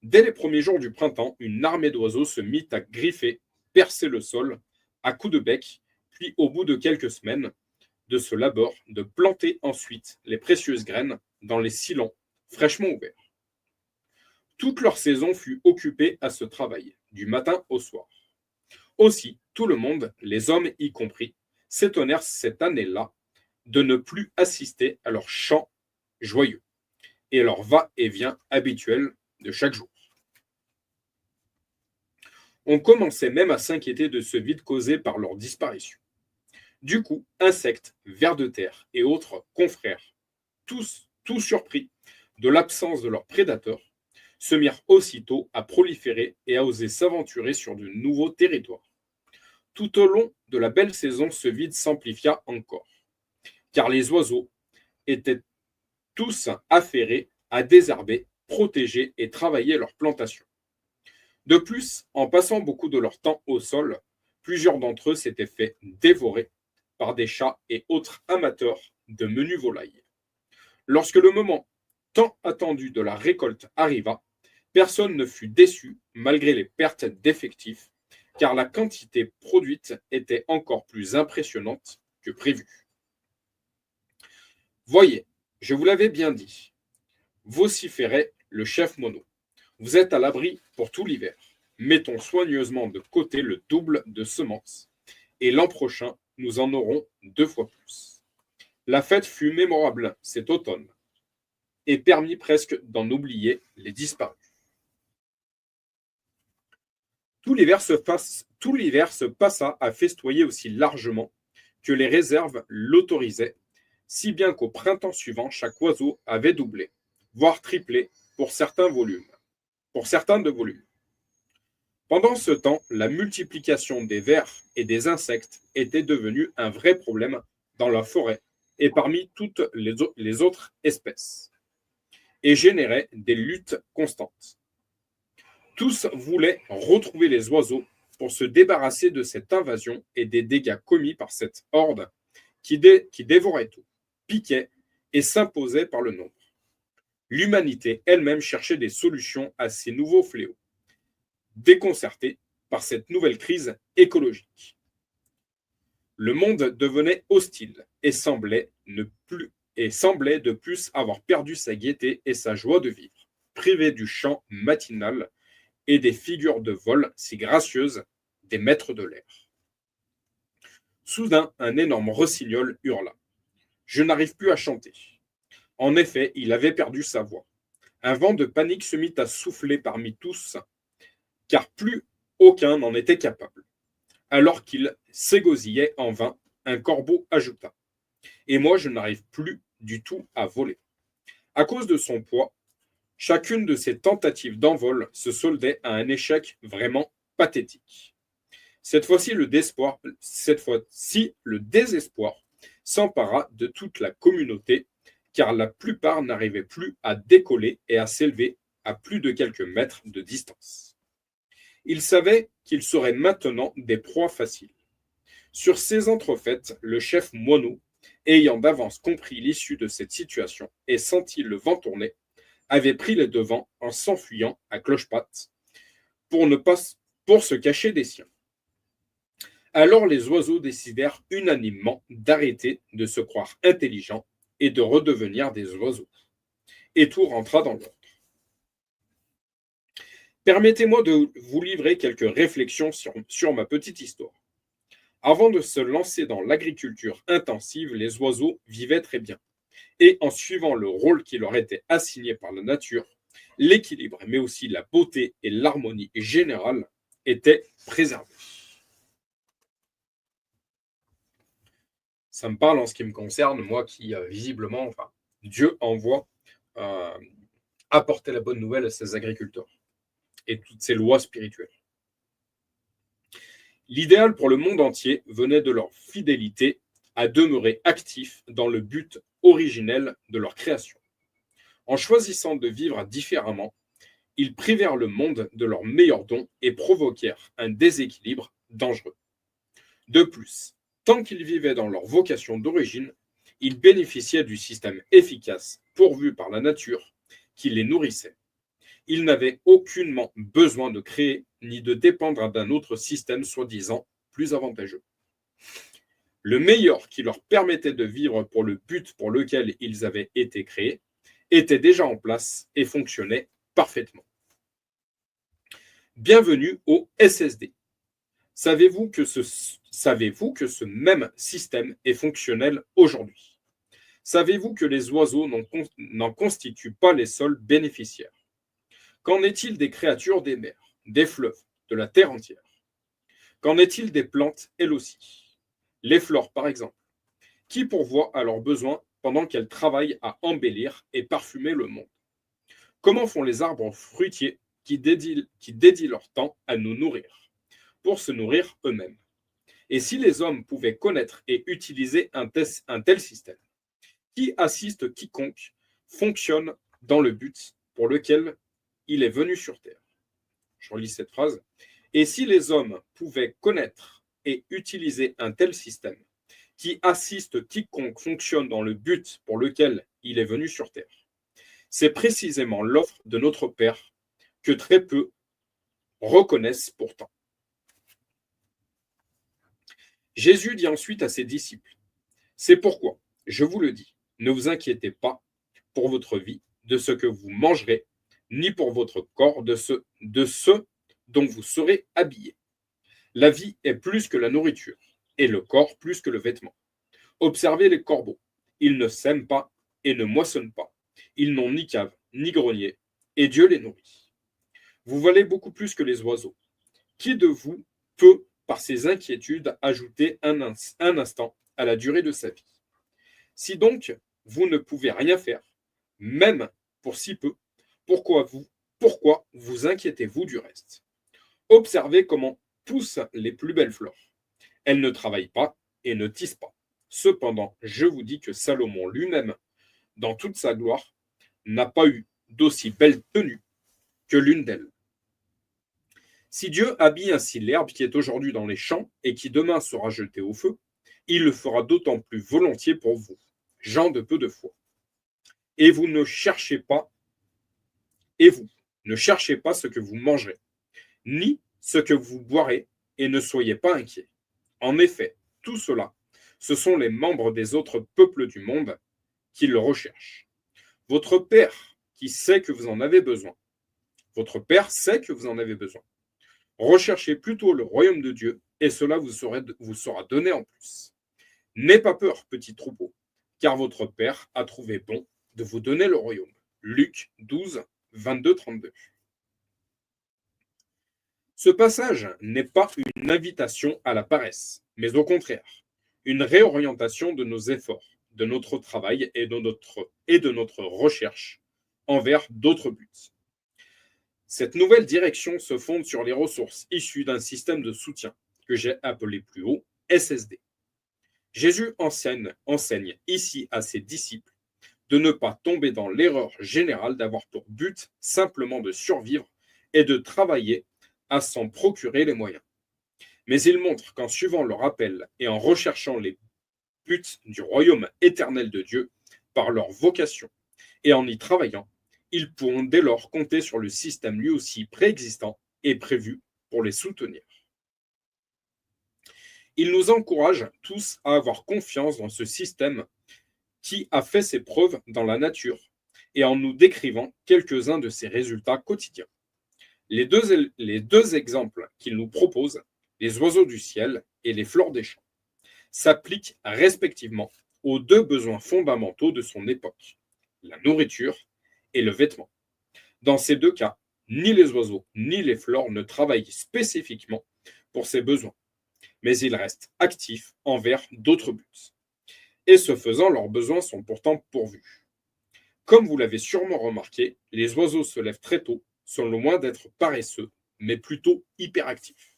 Dès les premiers jours du printemps, une armée d'oiseaux se mit à griffer, percer le sol, à coups de bec, puis au bout de quelques semaines de ce labeur, de planter ensuite les précieuses graines dans les sillons fraîchement ouverts. Toute leur saison fut occupée à ce travail, du matin au soir. Aussi, tout le monde, les hommes y compris, s'étonnèrent cette année-là de ne plus assister à leurs chants joyeux et à leur va-et-vient habituel de chaque jour. On commençait même à s'inquiéter de ce vide causé par leur disparition. Du coup, insectes, vers de terre et autres confrères, tous surpris de l'absence de leurs prédateurs, se mirent aussitôt à proliférer et à oser s'aventurer sur de nouveaux territoires. Tout au long de la belle saison, ce vide s'amplifia encore, car les oiseaux étaient tous affairés à désherber, protéger et travailler leurs plantations. De plus, en passant beaucoup de leur temps au sol, plusieurs d'entre eux s'étaient fait dévorer par des chats et autres amateurs de menus volailles. Lorsque le moment tant attendu de la récolte arriva, personne ne fut déçu malgré les pertes d'effectifs, car la quantité produite était encore plus impressionnante que prévu. Voyez, je vous l'avais bien dit, vociférait le chef mono. Vous êtes à l'abri pour tout l'hiver. Mettons soigneusement de côté le double de semences, et l'an prochain, nous en aurons 2 fois plus. La fête fut mémorable cet automne, et permit presque d'en oublier les disparus. Tout l'hiver se passa à festoyer aussi largement que les réserves l'autorisaient, si bien qu'au printemps suivant, chaque oiseau avait doublé, voire triplé pour certains de volumes. Pendant ce temps, la multiplication des vers et des insectes était devenue un vrai problème dans la forêt et parmi toutes les autres espèces, et générait des luttes constantes. Tous voulaient retrouver les oiseaux pour se débarrasser de cette invasion et des dégâts commis par cette horde qui dévorait tout, piquait et s'imposait par le nombre. L'humanité elle-même cherchait des solutions à ces nouveaux fléaux, déconcertée par cette nouvelle crise écologique. Le monde devenait hostile et semblait de plus avoir perdu sa gaieté et sa joie de vivre, privé du chant matinal et des figures de vol si gracieuses des maîtres de l'air. Soudain, un énorme rossignol hurla. Je n'arrive plus à chanter. En effet, il avait perdu sa voix. Un vent de panique se mit à souffler parmi tous, car plus aucun n'en était capable. Alors qu'il s'égosillait en vain, un corbeau ajouta. Et moi, je n'arrive plus du tout à voler. À cause de son poids, chacune de ses tentatives d'envol se soldait à un échec vraiment pathétique. Cette fois-ci, le désespoir s'empara de toute la communauté, car la plupart n'arrivaient plus à décoller et à s'élever à plus de quelques mètres de distance. Ils savaient qu'ils seraient maintenant des proies faciles. Sur ces entrefaites, le chef moineau, ayant d'avance compris l'issue de cette situation et senti le vent tourner, avait pris les devants en s'enfuyant à cloche-patte pour se cacher des siens. Alors les oiseaux décidèrent unanimement d'arrêter de se croire intelligents et de redevenir des oiseaux. Et tout rentra dans l'ordre. Permettez-moi de vous livrer quelques réflexions sur ma petite histoire. Avant de se lancer dans l'agriculture intensive, les oiseaux vivaient très bien. Et en suivant le rôle qui leur était assigné par la nature, l'équilibre, mais aussi la beauté et l'harmonie générale étaient préservés. Ça me parle en ce qui me concerne, moi qui visiblement, enfin, Dieu envoie euh, apporter la bonne nouvelle à ses agriculteurs et toutes ces lois spirituelles. L'idéal pour le monde entier venait de leur fidélité à demeurer actifs dans le but originel de leur création. En choisissant de vivre différemment, ils privèrent le monde de leurs meilleurs dons et provoquèrent un déséquilibre dangereux. De plus, tant qu'ils vivaient dans leur vocation d'origine, ils bénéficiaient du système efficace pourvu par la nature qui les nourrissait. Ils n'avaient aucunement besoin de créer ni de dépendre d'un autre système soi-disant plus avantageux. Le meilleur qui leur permettait de vivre pour le but pour lequel ils avaient été créés était déjà en place et fonctionnait parfaitement. Bienvenue au SSD. Savez-vous que ce même système est fonctionnel aujourd'hui? Savez-vous que les oiseaux n'en constituent pas les seuls bénéficiaires? Qu'en est-il des créatures des mers, des fleuves, de la terre entière? Qu'en est-il des plantes, elles aussi? Les fleurs, par exemple, qui pourvoient à leurs besoins pendant qu'elles travaillent à embellir et parfumer le monde? Comment font les arbres fruitiers qui dédient leur temps à nous nourrir, pour se nourrir eux-mêmes? Et si les hommes pouvaient connaître et utiliser un tel système, qui assiste quiconque fonctionne dans le but pour lequel il est venu sur terre? Je relis cette phrase. Et si les hommes pouvaient connaître et utiliser un tel système, qui assiste quiconque fonctionne dans le but pour lequel il est venu sur terre, c'est précisément l'offre de notre Père que très peu reconnaissent pourtant. Jésus dit ensuite à ses disciples, c'est pourquoi, je vous le dis, ne vous inquiétez pas pour votre vie de ce que vous mangerez, ni pour votre corps de ce dont vous serez habillés. La vie est plus que la nourriture, et le corps plus que le vêtement. Observez les corbeaux. Ils ne sèment pas et ne moissonnent pas. Ils n'ont ni cave, ni grenier, et Dieu les nourrit. Vous valez beaucoup plus que les oiseaux. Qui de vous peut, par ses inquiétudes, ajouter un instant à la durée de sa vie? Si donc vous ne pouvez rien faire, même pour si peu, pourquoi vous inquiétez-vous du reste? Observez comment poussent les plus belles fleurs. Elles ne travaillent pas et ne tissent pas. Cependant, je vous dis que Salomon lui-même, dans toute sa gloire, n'a pas eu d'aussi belle tenue que l'une d'elles. Si Dieu habille ainsi l'herbe qui est aujourd'hui dans les champs et qui demain sera jetée au feu, il le fera d'autant plus volontiers pour vous, gens de peu de foi. Et vous ne cherchez pas, et vous ne cherchez pas ce que vous mangerez, ni ce que vous boirez, et ne soyez pas inquiets. En effet, tout cela, ce sont les membres des autres peuples du monde qui le recherchent. Votre Père qui sait que vous en avez besoin. Votre Père sait que vous en avez besoin. Recherchez plutôt le royaume de Dieu, et cela vous sera donné en plus. N'ayez pas peur, petit troupeau, car votre Père a trouvé bon de vous donner le royaume. Luc 12, 22-32. Ce passage n'est pas une invitation à la paresse, mais au contraire, une réorientation de nos efforts, de notre travail et de notre recherche envers d'autres buts. Cette nouvelle direction se fonde sur les ressources issues d'un système de soutien que j'ai appelé plus haut SSD. Jésus enseigne ici à ses disciples de ne pas tomber dans l'erreur générale d'avoir pour but simplement de survivre et de travailler à s'en procurer les moyens. Mais il montre qu'en suivant leur appel et en recherchant les buts du royaume éternel de Dieu par leur vocation et en y travaillant, ils pourront dès lors compter sur le système lui aussi préexistant et prévu pour les soutenir. Il nous encourage tous à avoir confiance dans ce système qui a fait ses preuves dans la nature et en nous décrivant quelques-uns de ses résultats quotidiens. Les deux exemples qu'il nous propose, les oiseaux du ciel et les fleurs des champs, s'appliquent respectivement aux deux besoins fondamentaux de son époque, la nourriture et le vêtement. Dans ces deux cas, ni les oiseaux ni les fleurs ne travaillent spécifiquement pour ces besoins, mais ils restent actifs envers d'autres buts. Et ce faisant, leurs besoins sont pourtant pourvus. Comme vous l'avez sûrement remarqué, les oiseaux se lèvent très tôt, sont loin d'être paresseux, mais plutôt hyperactifs.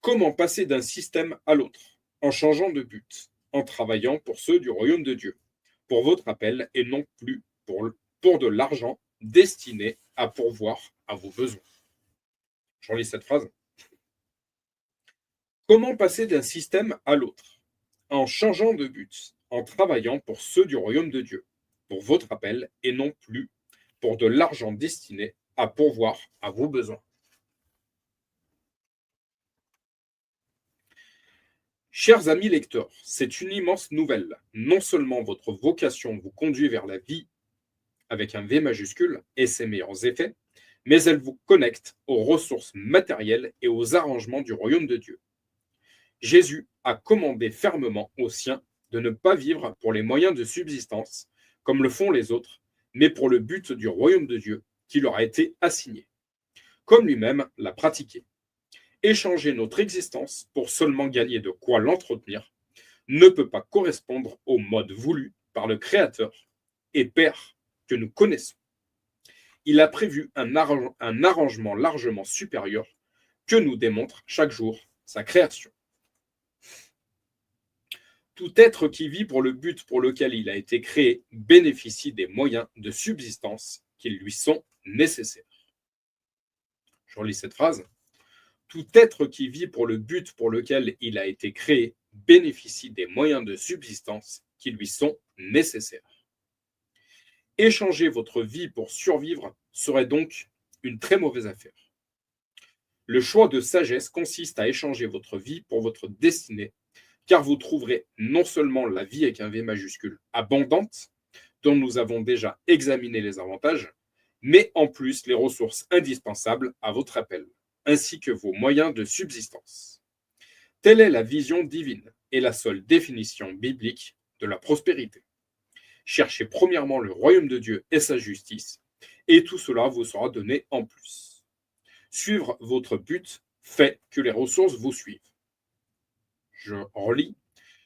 Comment passer d'un système à l'autre? En changeant de but, en travaillant pour ceux du royaume de Dieu, pour votre appel et non plus pour de l'argent destiné à pourvoir à vos besoins. Je relis cette phrase. Comment passer d'un système à l'autre? En changeant de but, en travaillant pour ceux du royaume de Dieu, pour votre appel et non plus pour de l'argent destiné à pourvoir à vos besoins. Chers amis lecteurs, c'est une immense nouvelle. Non seulement votre vocation vous conduit vers la vie avec un V majuscule et ses meilleurs effets, mais elle vous connecte aux ressources matérielles et aux arrangements du royaume de Dieu. Jésus a commandé fermement aux siens de ne pas vivre pour les moyens de subsistance, comme le font les autres, mais pour le but du royaume de Dieu qui leur a été assigné, comme lui-même l'a pratiqué. Échanger notre existence pour seulement gagner de quoi l'entretenir ne peut pas correspondre au mode voulu par le Créateur et Père que nous connaissons. Il a prévu un arrangement largement supérieur que nous démontre chaque jour sa création. Tout être qui vit pour le but pour lequel il a été créé bénéficie des moyens de subsistance qui lui sont nécessaires. Je relis cette phrase. Tout être qui vit pour le but pour lequel il a été créé bénéficie des moyens de subsistance qui lui sont nécessaires. Échanger votre vie pour survivre serait donc une très mauvaise affaire. Le choix de sagesse consiste à échanger votre vie pour votre destinée, car vous trouverez non seulement la vie avec un V majuscule abondante, dont nous avons déjà examiné les avantages, mais en plus les ressources indispensables à votre appel, ainsi que vos moyens de subsistance. Telle est la vision divine et la seule définition biblique de la prospérité. Cherchez premièrement le royaume de Dieu et sa justice, et tout cela vous sera donné en plus. Suivre votre but fait que les ressources vous suivent. Je relis.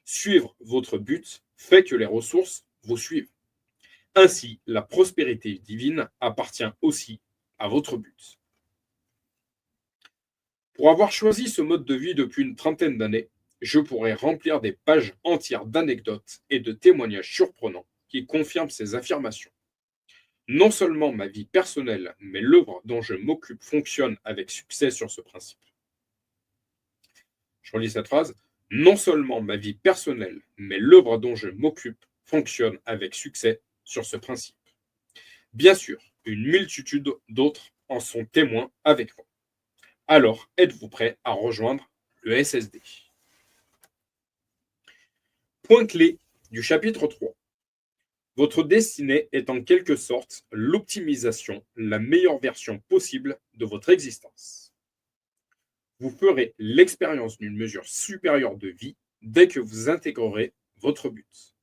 Suivre votre but fait que les ressources vous suivent. Ainsi, la prospérité divine appartient aussi à votre but. Pour avoir choisi ce mode de vie depuis une trentaine d'années, je pourrais remplir des pages entières d'anecdotes et de témoignages surprenants qui confirment ces affirmations. Non seulement ma vie personnelle, mais l'œuvre dont je m'occupe fonctionne avec succès sur ce principe. Je relis cette phrase. Non seulement ma vie personnelle, mais l'œuvre dont je m'occupe fonctionne avec succès sur ce principe. Bien sûr, une multitude d'autres en sont témoins avec moi. Alors, êtes-vous prêt à rejoindre le SSD? Point clé du chapitre 3. Votre destinée est en quelque sorte l'optimisation, la meilleure version possible de votre existence. Vous ferez l'expérience d'une mesure supérieure de vie dès que vous intégrerez votre but.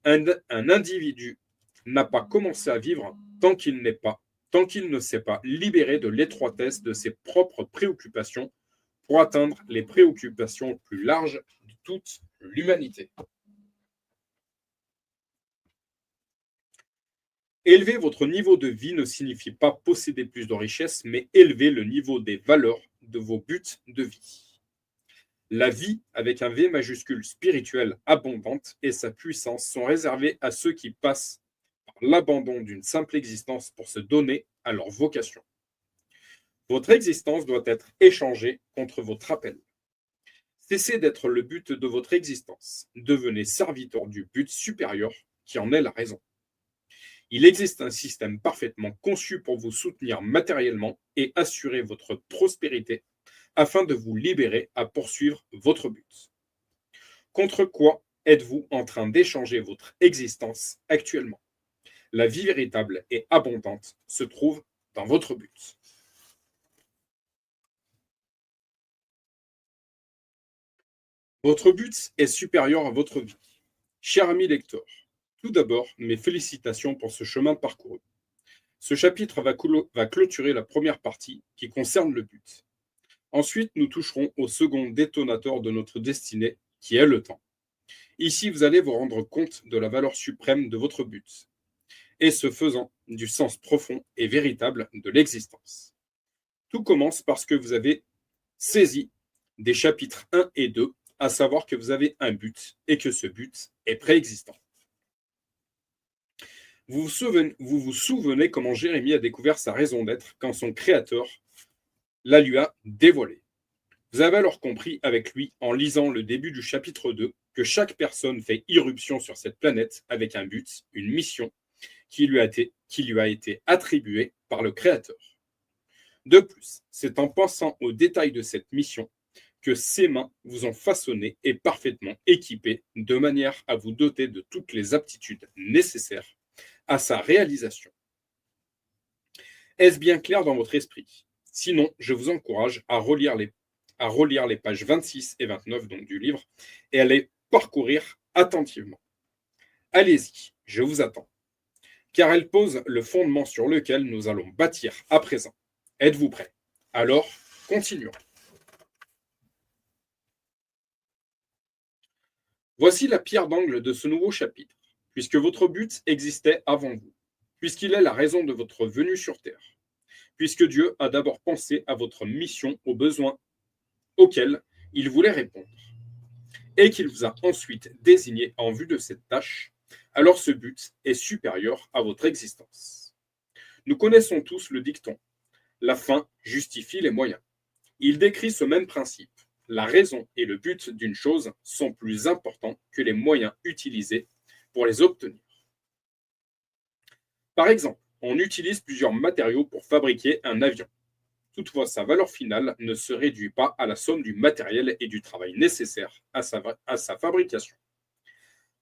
Un individu n'a pas commencé à vivre tant qu'il ne s'est pas libéré de l'étroitesse de ses propres préoccupations pour atteindre les préoccupations plus larges de toute l'humanité. Élever votre niveau de vie ne signifie pas posséder plus de richesses, mais élever le niveau des valeurs de vos buts de vie. La vie, avec un V majuscule spirituel abondante et sa puissance sont réservées à ceux qui passent par l'abandon d'une simple existence pour se donner à leur vocation. Votre existence doit être échangée contre votre appel. Cessez d'être le but de votre existence. Devenez serviteur du but supérieur qui en est la raison. Il existe un système parfaitement conçu pour vous soutenir matériellement et assurer votre prospérité afin de vous libérer à poursuivre votre but. Contre quoi êtes-vous en train d'échanger votre existence actuellement? La vie véritable et abondante se trouve dans votre but. Votre but est supérieur à votre vie. Cher ami lecteur, tout d'abord, mes félicitations pour ce chemin parcouru. Ce chapitre va clôturer la première partie qui concerne le but. Ensuite, nous toucherons au second détonateur de notre destinée, qui est le temps. Ici, vous allez vous rendre compte de la valeur suprême de votre but, et ce faisant, du sens profond et véritable de l'existence. Tout commence parce que vous avez saisi des chapitres 1 et 2, à savoir que vous avez un but et que ce but est préexistant. Vous vous souvenez comment Jérémie a découvert sa raison d'être quand son Créateur la lui a dévoilée. Vous avez alors compris avec lui, en lisant le début du chapitre 2, que chaque personne fait irruption sur cette planète avec un but, une mission qui lui a été attribuée par le Créateur. De plus, c'est en pensant aux détails de cette mission que ses mains vous ont façonné et parfaitement équipé de manière à vous doter de toutes les aptitudes nécessaires à sa réalisation. Est-ce bien clair dans votre esprit? Sinon, je vous encourage à relire les pages 26 et 29 donc, du livre et à les parcourir attentivement. Allez-y, je vous attends, car elles posent le fondement sur lequel nous allons bâtir à présent. Êtes-vous prêts? Alors, continuons. Voici la pierre d'angle de ce nouveau chapitre, puisque votre but existait avant vous, puisqu'il est la raison de votre venue sur Terre, puisque Dieu a d'abord pensé à votre mission, aux besoins auxquels il voulait répondre, et qu'il vous a ensuite désigné en vue de cette tâche, alors ce but est supérieur à votre existence. Nous connaissons tous le dicton: la fin justifie les moyens. Il décrit ce même principe. La raison et le but d'une chose sont plus importants que les moyens utilisés pour les obtenir. Par exemple, on utilise plusieurs matériaux pour fabriquer un avion. Toutefois, sa valeur finale ne se réduit pas à la somme du matériel et du travail nécessaire à sa fabrication.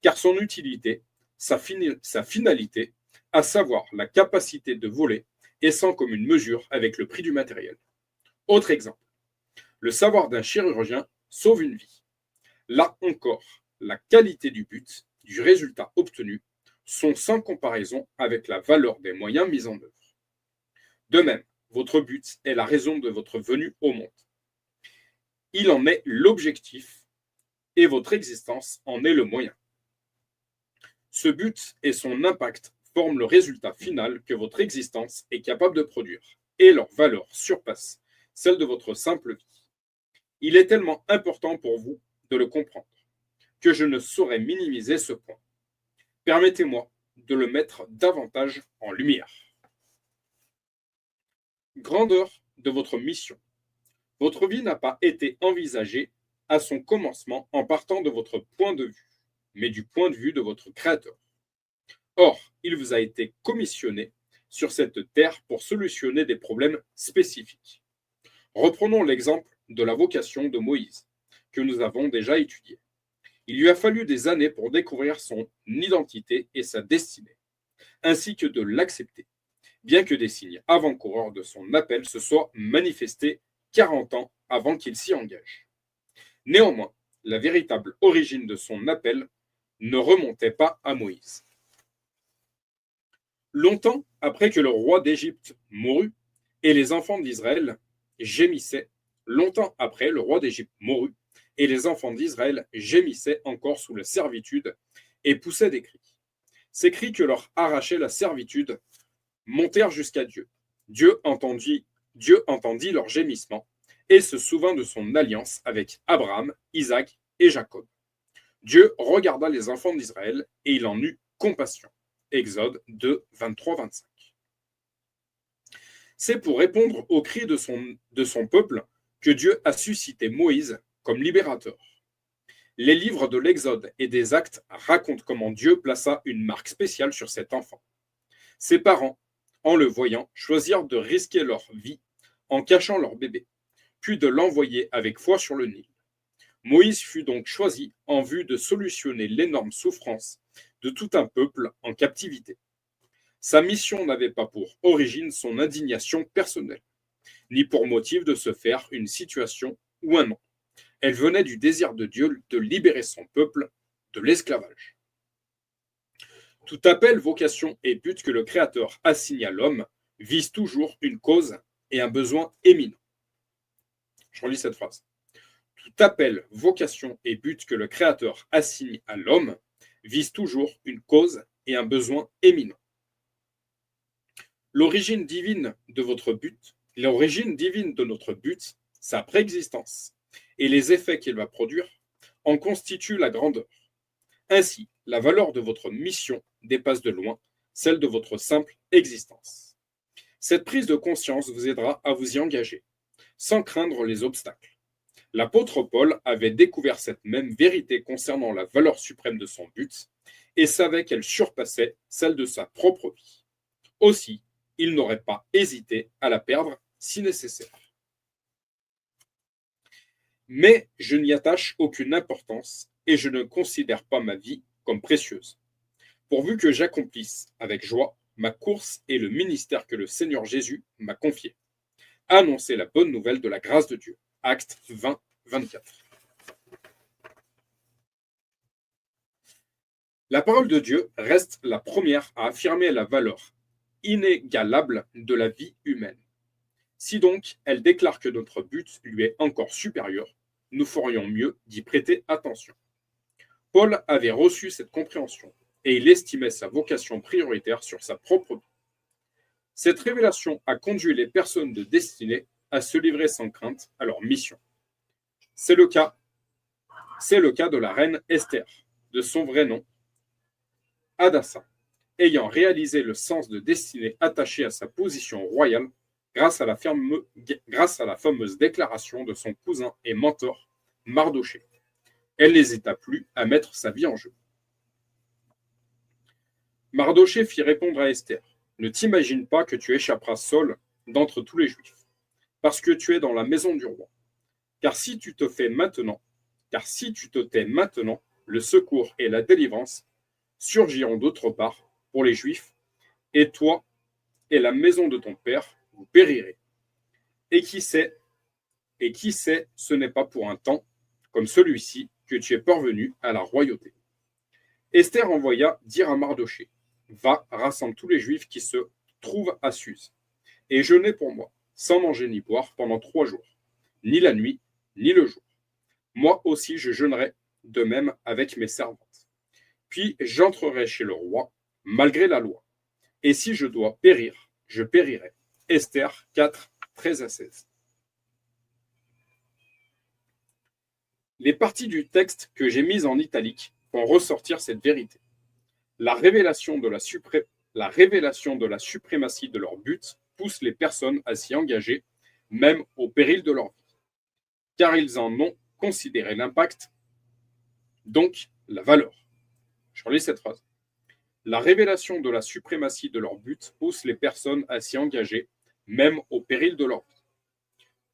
Car son utilité, sa finalité, à savoir la capacité de voler, est sans commune mesure avec le prix du matériel. Autre exemple, le savoir d'un chirurgien sauve une vie. Là encore, la qualité du but, du résultat obtenu, sont sans comparaison avec la valeur des moyens mis en œuvre. De même, votre but est la raison de votre venue au monde. Il en est l'objectif et votre existence en est le moyen. Ce but et son impact forment le résultat final que votre existence est capable de produire, et leur valeur surpasse celle de votre simple vie. Il est tellement important pour vous de le comprendre que je ne saurais minimiser ce point. Permettez-moi de le mettre davantage en lumière. Grandeur de votre mission. Votre vie n'a pas été envisagée à son commencement en partant de votre point de vue, mais du point de vue de votre Créateur. Or, il vous a été commissionné sur cette terre pour solutionner des problèmes spécifiques. Reprenons l'exemple de la vocation de Moïse, que nous avons déjà étudié. Il lui a fallu des années pour découvrir son identité et sa destinée, ainsi que de l'accepter, bien que des signes avant-coureurs de son appel se soient manifestés 40 ans avant qu'il s'y engage. Néanmoins, la véritable origine de son appel ne remontait pas à Moïse. Longtemps après que le roi d'Égypte mourut et les enfants d'Israël gémissaient, longtemps après le roi d'Égypte mourut et les enfants d'Israël gémissaient encore sous la servitude et poussaient des cris. Ces cris que leur arrachait la servitude montèrent jusqu'à Dieu. Dieu entendit leur gémissement et se souvint de son alliance avec Abraham, Isaac et Jacob. Dieu regarda les enfants d'Israël et il en eut compassion. Exode 2, 23-25. C'est pour répondre aux cris de son peuple que Dieu a suscité Moïse comme libérateur. Les livres de l'Exode et des Actes racontent comment Dieu plaça une marque spéciale sur cet enfant. Ses parents, en le voyant, choisirent de risquer leur vie en cachant leur bébé. puis de l'envoyer avec foi sur le Nil. Moïse fut donc choisi en vue de solutionner l'énorme souffrance de tout un peuple en captivité. Sa mission n'avait pas pour origine son indignation personnelle, ni pour motif de se faire une situation ou un nom. Elle venait du désir de Dieu de libérer son peuple de l'esclavage. Tout appel, vocation et but que le Créateur assigne à l'homme vise toujours une cause et un besoin éminent. Je relis cette phrase. Tout appel, vocation et but que le Créateur assigne à l'homme vise toujours une cause et un besoin éminent. L'origine divine de notre but, sa préexistence et les effets qu'il va produire en constituent la grandeur. Ainsi, la valeur de votre mission dépasse de loin celle de votre simple existence. Cette prise de conscience vous aidera à vous y engager, sans craindre les obstacles. L'apôtre Paul avait découvert cette même vérité concernant la valeur suprême de son but et savait qu'elle surpassait celle de sa propre vie. Aussi, il n'aurait pas hésité à la perdre si nécessaire. Mais je n'y attache aucune importance et je ne considère pas ma vie comme précieuse, pourvu que j'accomplisse avec joie ma course et le ministère que le Seigneur Jésus m'a confié. Annoncer la bonne nouvelle de la grâce de Dieu. Actes 20, 24. La parole de Dieu reste la première à affirmer la valeur inégalable de la vie humaine. Si donc elle déclare que notre but lui est encore supérieur, nous ferions mieux d'y prêter attention. Paul avait reçu cette compréhension et il estimait sa vocation prioritaire sur sa propre vie. Cette révélation a conduit les personnes de destinée à se livrer sans crainte à leur mission. C'est le cas de la reine Esther, de son vrai nom, Hadassa, ayant réalisé le sens de destinée attaché à sa position royale grâce à la fameuse déclaration de son cousin et mentor, Mardochée. Elle n'hésita plus à mettre sa vie en jeu. Mardochée fit répondre à Esther, « Ne t'imagine pas que tu échapperas seul d'entre tous les Juifs, parce que tu es dans la maison du roi. Car si tu te tais maintenant, le secours et la délivrance surgiront d'autre part pour les Juifs, et toi et la maison de ton père, vous périrez. Et qui sait, ce n'est pas pour un temps comme celui-ci que tu es parvenu à la royauté. » Esther envoya dire à Mardochée, « Va, rassemble tous les Juifs qui se trouvent à Suse, et jeûnez pour moi, sans manger ni boire pendant 3 jours, ni la nuit, ni le jour. Moi aussi je jeûnerai, de même avec mes servantes. Puis j'entrerai chez le roi, malgré la loi. Et si je dois périr, je périrai. » Esther 4, 13 à 16. Les parties du texte que j'ai mises en italique font ressortir cette vérité. La révélation de la suprématie de leur but pousse les personnes à s'y engager, même au péril de leur vie, car ils en ont considéré l'impact, donc la valeur. Je relis cette phrase. La révélation de la suprématie de leur but pousse les personnes à s'y engager, même au péril de leur vie,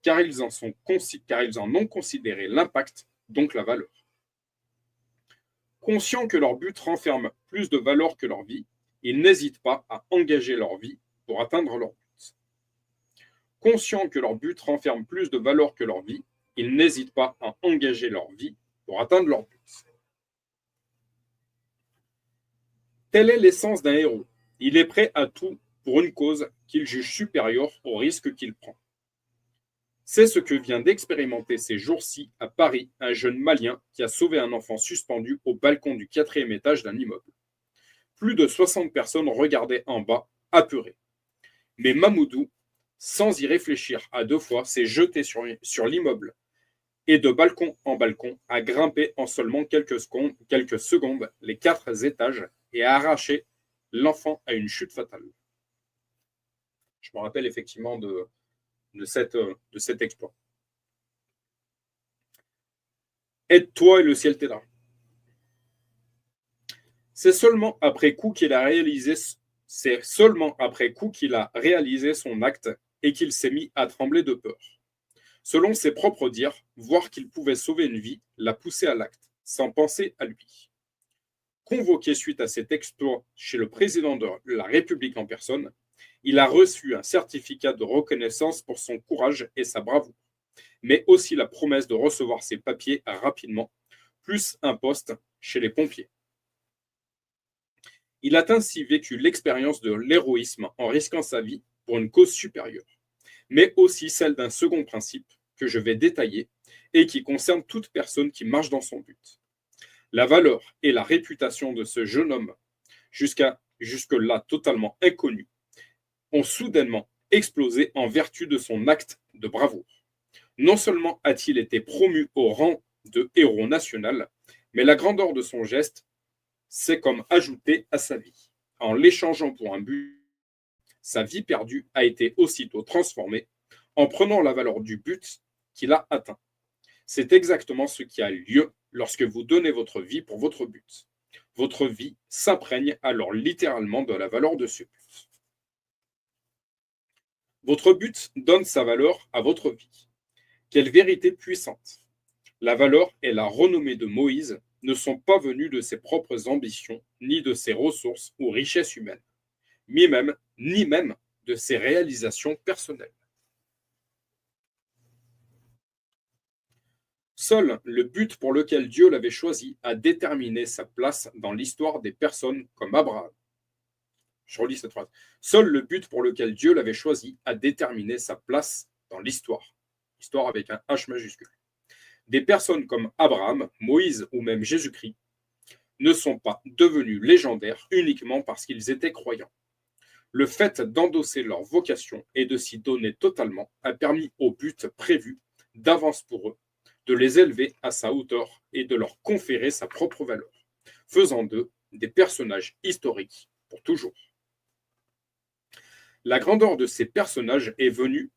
car ils en ont considéré l'impact, donc la valeur. Conscients que leur but renferme plus de valeur que leur vie, ils n'hésitent pas à engager leur vie pour atteindre leur but. Conscients que leur but renferme plus de valeur que leur vie, ils n'hésitent pas à engager leur vie pour atteindre leur but. Telle est l'essence d'un héros. Il est prêt à tout pour une cause qu'il juge supérieure au risque qu'il prend. C'est ce que vient d'expérimenter ces jours-ci à Paris un jeune Malien qui a sauvé un enfant suspendu au balcon du 4e étage d'un immeuble. Plus de 60 personnes regardaient en bas, apeurées. Mais Mamoudou, sans y réfléchir à 2 fois, s'est jeté sur l'immeuble et de balcon en balcon a grimpé en seulement quelques secondes les 4 étages et a arraché l'enfant à une chute fatale. Je me rappelle effectivement de cet exploit. Aide-toi et le ciel t'aidera. C'est seulement après coup qu'il a réalisé son acte et qu'il s'est mis à trembler de peur. Selon ses propres dires, voir qu'il pouvait sauver une vie l'a poussé à l'acte, sans penser à lui. Convoqué suite à cet exploit chez le président de la République en personne, il a reçu un certificat de reconnaissance pour son courage et sa bravoure, mais aussi la promesse de recevoir ses papiers rapidement, plus un poste chez les pompiers. Il a ainsi vécu l'expérience de l'héroïsme en risquant sa vie pour une cause supérieure, mais aussi celle d'un second principe que je vais détailler et qui concerne toute personne qui marche dans son but. La valeur et la réputation de ce jeune homme, jusque-là totalement inconnu, ont soudainement explosé en vertu de son acte de bravoure. Non seulement a-t-il été promu au rang de héros national, mais la grandeur de son geste s'est comme ajoutée à sa vie. En l'échangeant pour un but, sa vie perdue a été aussitôt transformée en prenant la valeur du but qu'il a atteint. C'est exactement ce qui a lieu lorsque vous donnez votre vie pour votre but. Votre vie s'imprègne alors littéralement de la valeur de ce but. Votre but donne sa valeur à votre vie. Quelle vérité puissante! La valeur et la renommée de Moïse ne sont pas venues de ses propres ambitions, ni de ses ressources ou richesses humaines, ni même de ses réalisations personnelles. Seul le but pour lequel Dieu l'avait choisi a déterminé sa place dans l'histoire des personnes comme Abraham. Je relis cette phrase. Seul le but pour lequel Dieu l'avait choisi a déterminé sa place dans l'histoire. Histoire avec un H majuscule. Des personnes comme Abraham, Moïse ou même Jésus-Christ ne sont pas devenus légendaires uniquement parce qu'ils étaient croyants. Le fait d'endosser leur vocation et de s'y donner totalement a permis au but prévu d'avance pour eux de les élever à sa hauteur et de leur conférer sa propre valeur, faisant d'eux des personnages historiques pour toujours. La grandeur de ces personnages est venue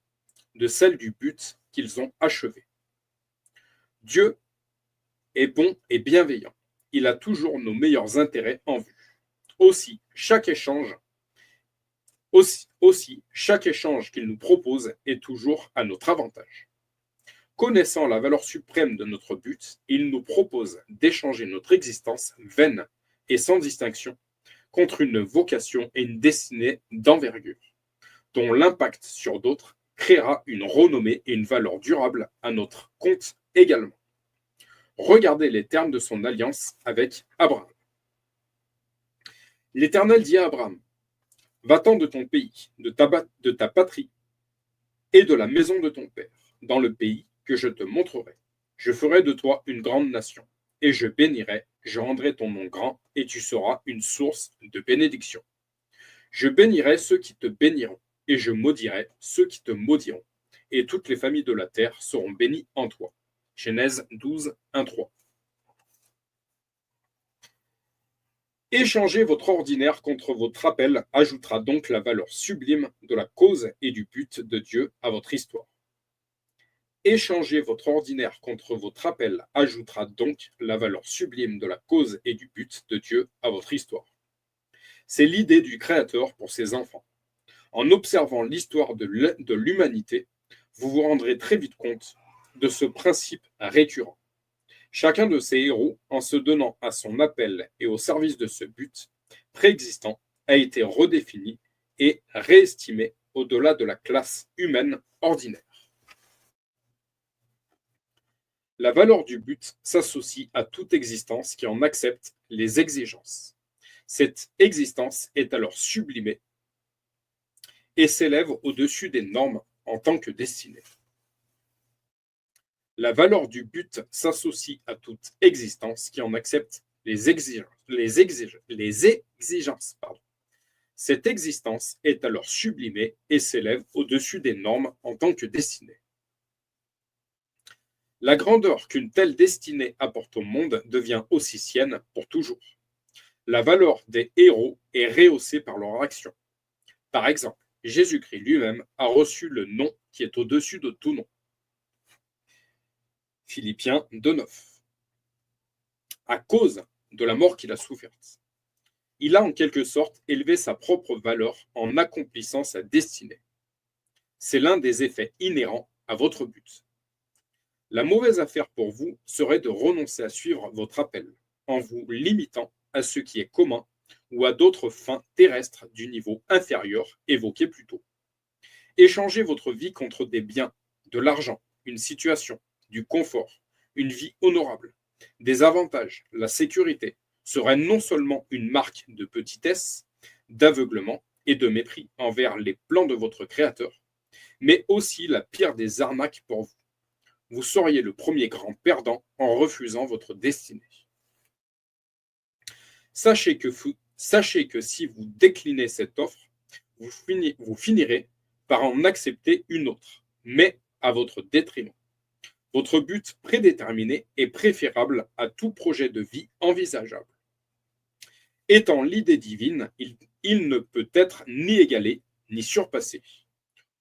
de celle du but qu'ils ont achevé. Dieu est bon et bienveillant. Il a toujours nos meilleurs intérêts en vue. Aussi, chaque échange qu'il nous propose est toujours à notre avantage. Connaissant la valeur suprême de notre but, il nous propose d'échanger notre existence vaine et sans distinction contre une vocation et une destinée d'envergure, dont l'impact sur d'autres créera une renommée et une valeur durable à notre compte également. Regardez les termes de son alliance avec Abraham. L'Éternel dit à Abraham, va-t'en de ton pays, de ta patrie et de la maison de ton père, dans le pays que je te montrerai. Je ferai de toi une grande nation, et je bénirai, je rendrai ton nom grand, et tu seras une source de bénédiction. Je bénirai ceux qui te béniront, et je maudirai ceux qui te maudiront, et toutes les familles de la terre seront bénies en toi. Genèse 12, 1, 3. Échanger votre ordinaire contre votre appel ajoutera donc la valeur sublime de la cause et du but de Dieu à votre histoire. Échanger votre ordinaire contre votre appel ajoutera donc la valeur sublime de la cause et du but de Dieu à votre histoire. C'est l'idée du Créateur pour ses enfants. En observant l'histoire de l'humanité, vous vous rendrez très vite compte de ce principe récurrent. Chacun de ces héros, en se donnant à son appel et au service de ce but préexistant, a été redéfini et réestimé au-delà de la classe humaine ordinaire. La valeur du but s'associe à toute existence qui en accepte les exigences. Cette existence est alors sublimée et s'élève au-dessus des normes en tant que destinée. La valeur du but s'associe à toute existence qui en accepte les exigences. Cette existence est alors sublimée et s'élève au-dessus des normes en tant que destinée. La grandeur qu'une telle destinée apporte au monde devient aussi sienne pour toujours. La valeur des héros est rehaussée par leur action. Par exemple, Jésus-Christ lui-même a reçu le nom qui est au-dessus de tout nom. Philippiens 2,9. À cause de la mort qu'il a soufferte, il a en quelque sorte élevé sa propre valeur en accomplissant sa destinée. C'est l'un des effets inhérents à votre but. La mauvaise affaire pour vous serait de renoncer à suivre votre appel en vous limitant à ce qui est commun ou à d'autres fins terrestres du niveau inférieur évoqué plus tôt. Échangez votre vie contre des biens, de l'argent, une situation, du confort, une vie honorable, des avantages, la sécurité, serait non seulement une marque de petitesse, d'aveuglement et de mépris envers les plans de votre Créateur, mais aussi la pire des arnaques pour vous. Vous seriez le premier grand perdant en refusant votre destinée. Sachez que si vous déclinez cette offre, vous finirez par en accepter une autre, mais à votre détriment. Votre but prédéterminé est préférable à tout projet de vie envisageable. Étant l'idée divine, il ne peut être ni égalé ni surpassé.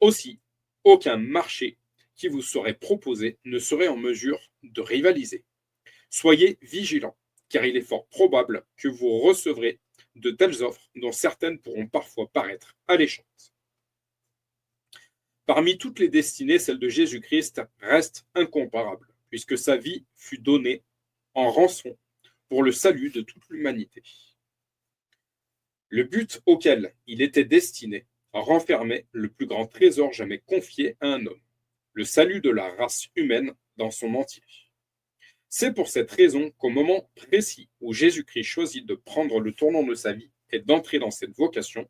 Aussi, aucun marché qui vous serait proposé ne serait en mesure de rivaliser. Soyez vigilants, car il est fort probable que vous recevrez de telles offres dont certaines pourront parfois paraître alléchantes. Parmi toutes les destinées, celle de Jésus-Christ reste incomparable, puisque sa vie fut donnée en rançon pour le salut de toute l'humanité. Le but auquel il était destiné renfermait le plus grand trésor jamais confié à un homme, le salut de la race humaine dans son entier. C'est pour cette raison qu'au moment précis où Jésus-Christ choisit de prendre le tournant de sa vie et d'entrer dans cette vocation,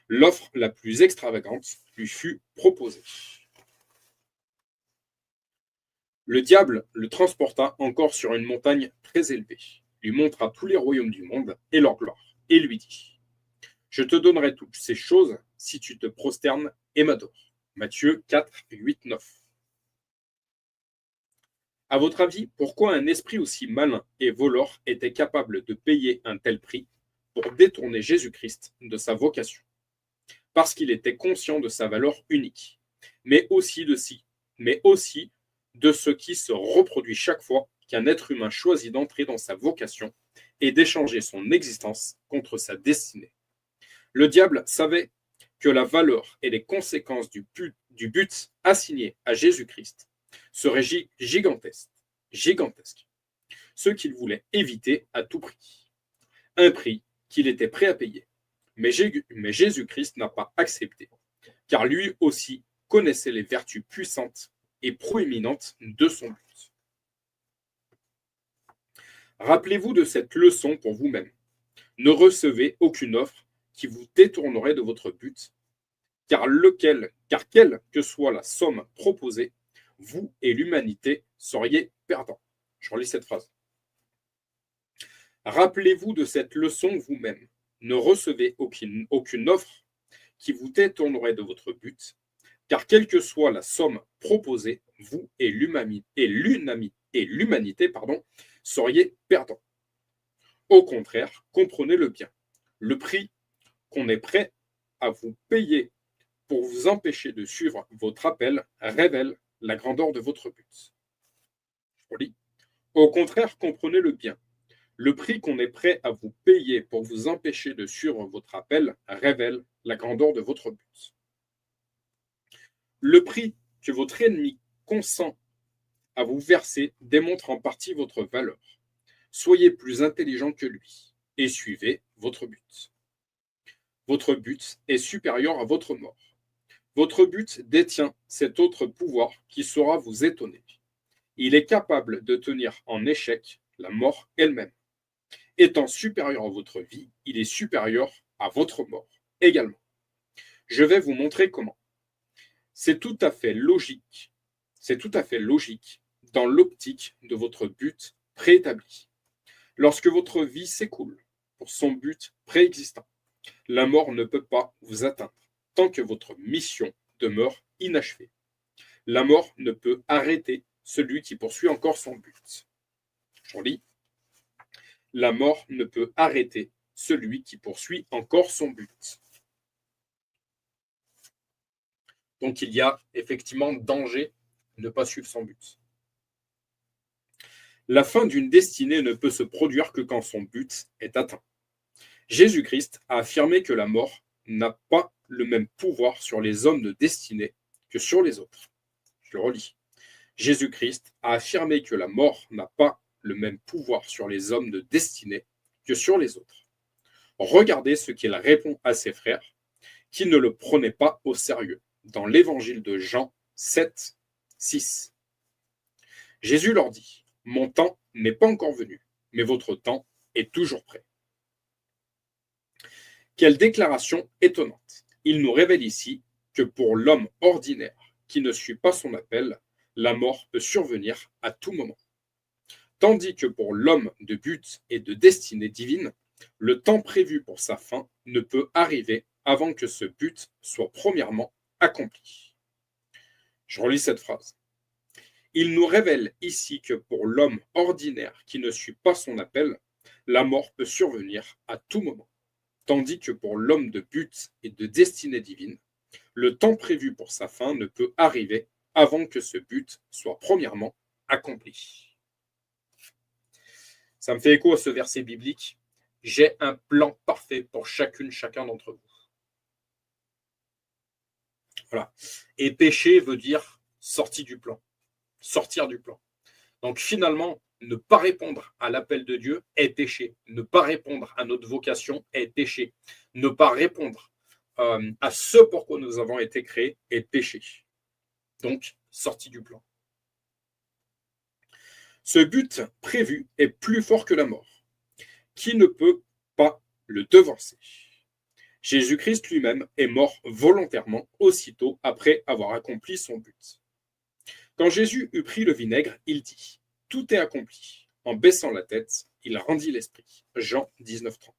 l'offre la plus extravagante lui fut proposée. Le diable le transporta encore sur une montagne très élevée, lui montra tous les royaumes du monde et leur gloire, et lui dit : Je te donnerai toutes ces choses si tu te prosternes et m'adores. Matthieu 4, 8, 9. À votre avis, pourquoi un esprit aussi malin et voleur était capable de payer un tel prix pour détourner Jésus-Christ de sa vocation ? Parce qu'il était conscient de sa valeur unique, mais aussi de ce qui se reproduit chaque fois qu'un être humain choisit d'entrer dans sa vocation et d'échanger son existence contre sa destinée. Le diable savait que la valeur et les conséquences du but assigné à Jésus-Christ seraient gigantesques, ce qu'il voulait éviter à tout prix, un prix qu'il était prêt à payer. Mais Jésus-Christ n'a pas accepté, car lui aussi connaissait les vertus puissantes et proéminentes de son but. Rappelez-vous de cette leçon pour vous-même. Ne recevez aucune offre qui vous détournerait de votre but, car quelle que soit la somme proposée, vous et l'humanité seriez perdants. Je relis cette phrase. Rappelez-vous de cette leçon vous-même. Ne recevez aucune offre qui vous détournerait de votre but, car quelle que soit la somme proposée, vous et l'humanité seriez perdants. Au contraire, comprenez-le bien. Le prix qu'on est prêt à vous payer pour vous empêcher de suivre votre appel révèle la grandeur de votre but. Je relis. Au contraire, comprenez-le bien. Le prix qu'on est prêt à vous payer pour vous empêcher de suivre votre appel révèle la grandeur de votre but. Le prix que votre ennemi consent à vous verser démontre en partie votre valeur. Soyez plus intelligent que lui et suivez votre but. Votre but est supérieur à votre mort. Votre but détient cet autre pouvoir qui saura vous étonner. Il est capable de tenir en échec la mort elle-même. Étant supérieur à votre vie, il est supérieur à votre mort également. Je vais vous montrer comment. C'est tout à fait logique dans l'optique de votre but préétabli. Lorsque votre vie s'écoule pour son but préexistant, la mort ne peut pas vous atteindre tant que votre mission demeure inachevée. La mort ne peut arrêter celui qui poursuit encore son but. Je relis. La mort ne peut arrêter celui qui poursuit encore son but. Donc il y a effectivement danger de ne pas suivre son but. La fin d'une destinée ne peut se produire que quand son but est atteint. Jésus-Christ a affirmé que la mort n'a pas le même pouvoir sur les hommes de destinée que sur les autres. Je le relis. Jésus-Christ a affirmé que la mort n'a pas le même pouvoir sur les hommes de destinée que sur les autres. Regardez ce qu'il répond à ses frères qui ne le prenaient pas au sérieux dans l'évangile de Jean 7, 6. Jésus leur dit, « Mon temps n'est pas encore venu, mais votre temps est toujours prêt. » Quelle déclaration étonnante! Il nous révèle ici que pour l'homme ordinaire qui ne suit pas son appel, la mort peut survenir à tout moment. Tandis que pour l'homme de but et de destinée divine, le temps prévu pour sa fin ne peut arriver avant que ce but soit premièrement accompli. Je relis cette phrase. Il nous révèle ici que pour l'homme ordinaire qui ne suit pas son appel, la mort peut survenir à tout moment. Tandis que pour l'homme de but et de destinée divine, le temps prévu pour sa fin ne peut arriver avant que ce but soit premièrement accompli. Ça me fait écho à ce verset biblique. J'ai un plan parfait pour chacun d'entre vous. Voilà. Et péché veut dire sortir du plan. Donc finalement, ne pas répondre à l'appel de Dieu est péché. Ne pas répondre à notre vocation est péché. Ne pas répondre à ce pourquoi nous avons été créés est péché. Donc, sortie du plan. Ce but prévu est plus fort que la mort. Qui ne peut pas le devancer? Jésus-Christ lui-même est mort volontairement aussitôt après avoir accompli son but. Quand Jésus eut pris le vinaigre, il dit « Tout est accompli ». En baissant la tête, il rendit l'esprit. Jean 19, 30.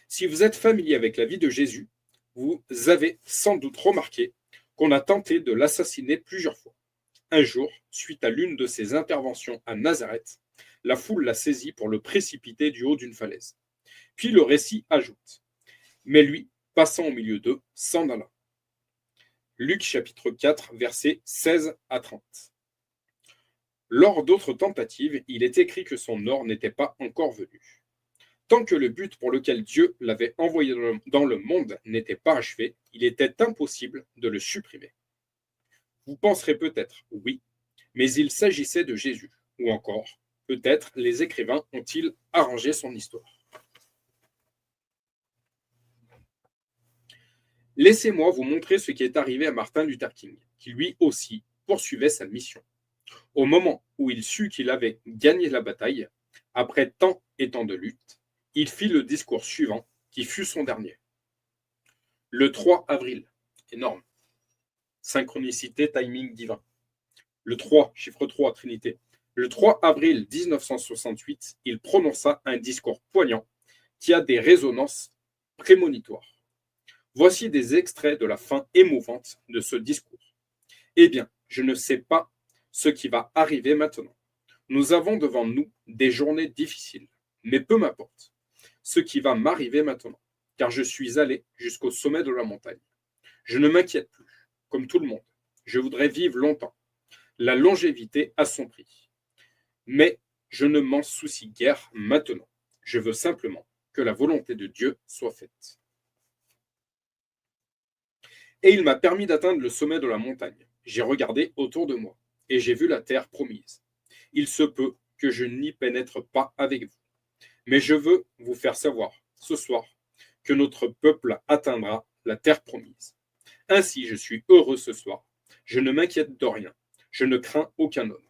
Si vous êtes familier avec la vie de Jésus, vous avez sans doute remarqué qu'on a tenté de l'assassiner plusieurs fois. Un jour, suite à l'une de ses interventions à Nazareth, la foule l'a saisi pour le précipiter du haut d'une falaise. Puis le récit ajoute « Mais lui, passant au milieu d'eux, s'en alla ». Luc chapitre 4, versets 16 à 30. Lors d'autres tentatives, il est écrit que son heure n'était pas encore venue. Tant que le but pour lequel Dieu l'avait envoyé dans le monde n'était pas achevé, il était impossible de le supprimer. Vous penserez peut-être oui, mais il s'agissait de Jésus, ou encore, peut-être les écrivains ont-ils arrangé son histoire. Laissez-moi vous montrer ce qui est arrivé à Martin Luther King, qui lui aussi poursuivait sa mission. Au moment où il sut qu'il avait gagné la bataille, après tant et tant de luttes, il fit le discours suivant, qui fut son dernier. Le 3 avril, énorme, synchronicité, timing divin. Le 3, chiffre 3, Trinité. Le 3 avril 1968, il prononça un discours poignant qui a des résonances prémonitoires. Voici des extraits de la fin émouvante de ce discours. Eh bien, je ne sais pas ce qui va arriver maintenant. Nous avons devant nous des journées difficiles, mais peu m'importe ce qui va m'arriver maintenant, car je suis allé jusqu'au sommet de la montagne. Je ne m'inquiète plus, comme tout le monde. Je voudrais vivre longtemps. La longévité a son prix. Mais je ne m'en soucie guère maintenant. Je veux simplement que la volonté de Dieu soit faite. Et il m'a permis d'atteindre le sommet de la montagne. J'ai regardé autour de moi, et j'ai vu la terre promise. Il se peut que je n'y pénètre pas avec vous. Mais je veux vous faire savoir, ce soir, que notre peuple atteindra la terre promise. Ainsi, je suis heureux ce soir. Je ne m'inquiète de rien. Je ne crains aucun homme.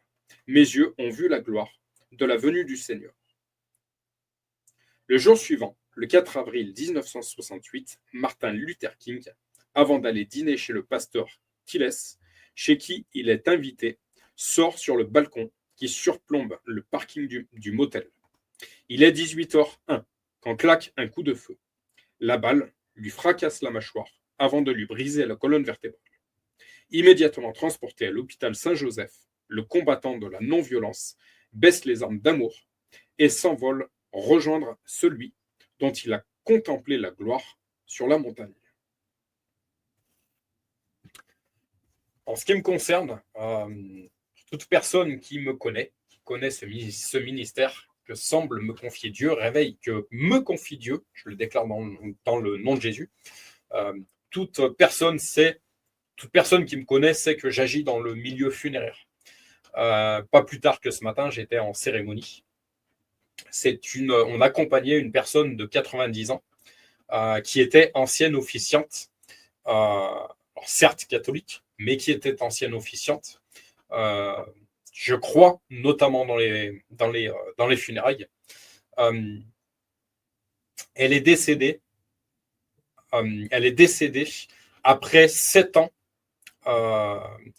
Mes yeux ont vu la gloire de la venue du Seigneur. Le jour suivant, le 4 avril 1968, Martin Luther King, avant d'aller dîner chez le pasteur Kiles, chez qui il est invité, sort sur le balcon qui surplombe le parking du motel. Il est 18h01 quand claque un coup de feu. La balle lui fracasse la mâchoire avant de lui briser la colonne vertébrale. Immédiatement transporté à l'hôpital Saint-Joseph, le combattant de la non-violence baisse les armes d'amour et s'envole rejoindre celui dont il a contemplé la gloire sur la montagne. En ce qui me concerne, toute personne qui me connaît, qui connaît ce ministère que semble me confier Dieu, réveille que me confie Dieu, je le déclare dans le nom de Jésus, toute personne sait toute personne qui me connaît sait que j'agis dans le milieu funéraire. Pas plus tard que ce matin, j'étais en cérémonie. On accompagnait une personne de 90 ans qui était ancienne officiante, certes catholique, mais qui était ancienne officiante. Je crois, notamment dans les funérailles. Elle est décédée après 7 ans.